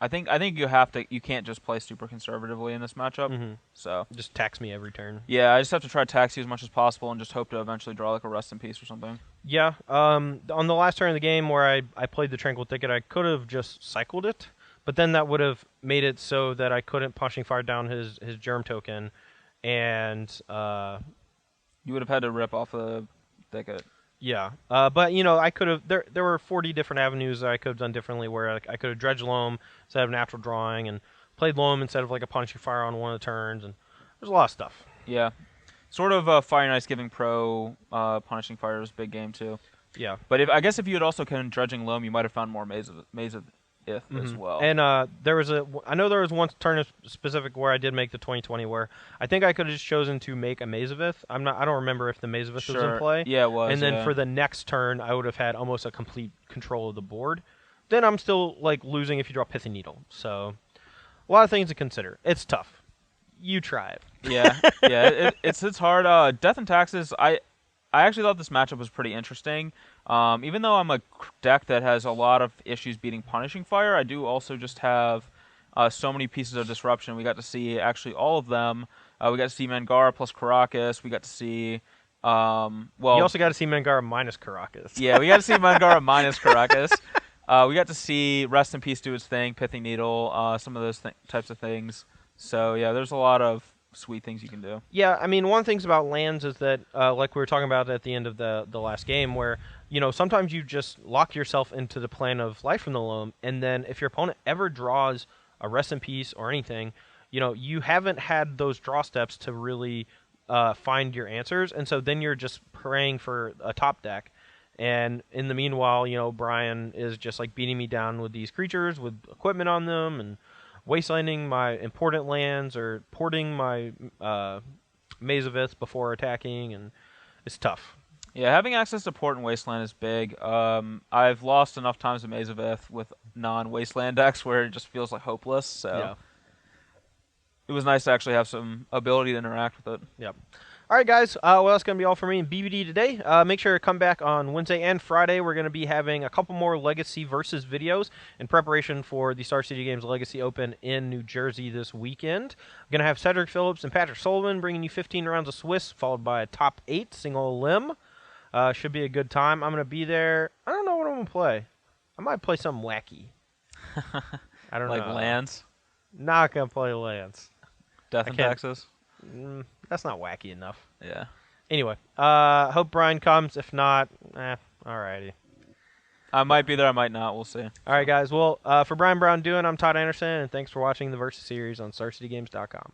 I think you have to. You can't just play super conservatively in this matchup. Mm-hmm. So just tax me every turn. Yeah, I just have to try to tax you as much as possible and just hope to eventually draw like a Rest in Peace or something. Yeah. On the last turn of the game where I played the Tranquil Thicket, I could have just cycled it, but then that would have made it so that I couldn't Punishing Fire down his Germ token, and you would have had to rip off the Thicket. Yeah, but I could have. There were 40 different avenues that I could have done differently. Where I could have dredged Loam instead of natural drawing, and played Loam instead of like a Punishing Fire on one of the turns, and there's a lot of stuff. Yeah, sort of Fire and Ice giving pro Punishing Fire was a big game too. Yeah, but I guess if you had also kept dredging Loam, you might have found more Maze of Ith as well. And I know there was one turn specific where I did make the 2020 where I think I could have just chosen to make a Maze of Ith. I don't remember if the Maze of Ith was in play. Yeah, it was. And then for the next turn, I would have had almost a complete control of the board. Then I'm still like losing if you draw Pithy Needle. So a lot of things to consider. It's tough. You try it. Yeah, it's hard. Death and Taxes. I actually thought this matchup was pretty interesting. Even though I'm a deck that has a lot of issues beating Punishing Fire, I do also just have so many pieces of disruption. We got to see actually all of them. We got to see Mangara plus Caracas. We got to see... you also got to see Mangara minus Caracas. Yeah, we got to see Mangara minus Caracas. We got to see Rest in Peace do its thing, Pithy Needle, some of those types of things. So, yeah, there's a lot of sweet things you can do. Yeah, I mean, one of the things about lands is that, like we were talking about at the end of the last game, where, sometimes you just lock yourself into the plan of Life from the Loam, and then if your opponent ever draws a Rest in Peace or anything, you haven't had those draw steps to really find your answers, and so then you're just praying for a top deck. And in the meanwhile, Brian is just like beating me down with these creatures with equipment on them and wastelanding my important lands or porting my Maze of Ith before attacking, and it's tough. Yeah, having access to port and wasteland is big. I've lost enough times in Maze of Ith with non-wasteland decks where it just feels like hopeless. So yeah. It was nice to actually have some ability to interact with it. Yep. All right, guys. Well, that's going to be all for me in BBD today. Make sure to come back on Wednesday and Friday. We're going to be having a couple more Legacy Versus videos in preparation for the Star City Games Legacy Open in New Jersey this weekend. I'm going to have Cedric Phillips and Patrick Sullivan bringing you 15 rounds of Swiss, followed by a top 8 single limb. Should be a good time. I'm going to be there. I don't know what I'm going to play. I might play something wacky. I don't know. Like lands? Not going to play lands. Death and Taxes? That's not wacky enough. Yeah. Anyway, hope Brian comes. If not, alrighty. I might be there, I might not. We'll see. All right, guys. Well, for Braun-Duin, I'm Todd Anderson, and thanks for watching the Versus series on StarCityGames.com.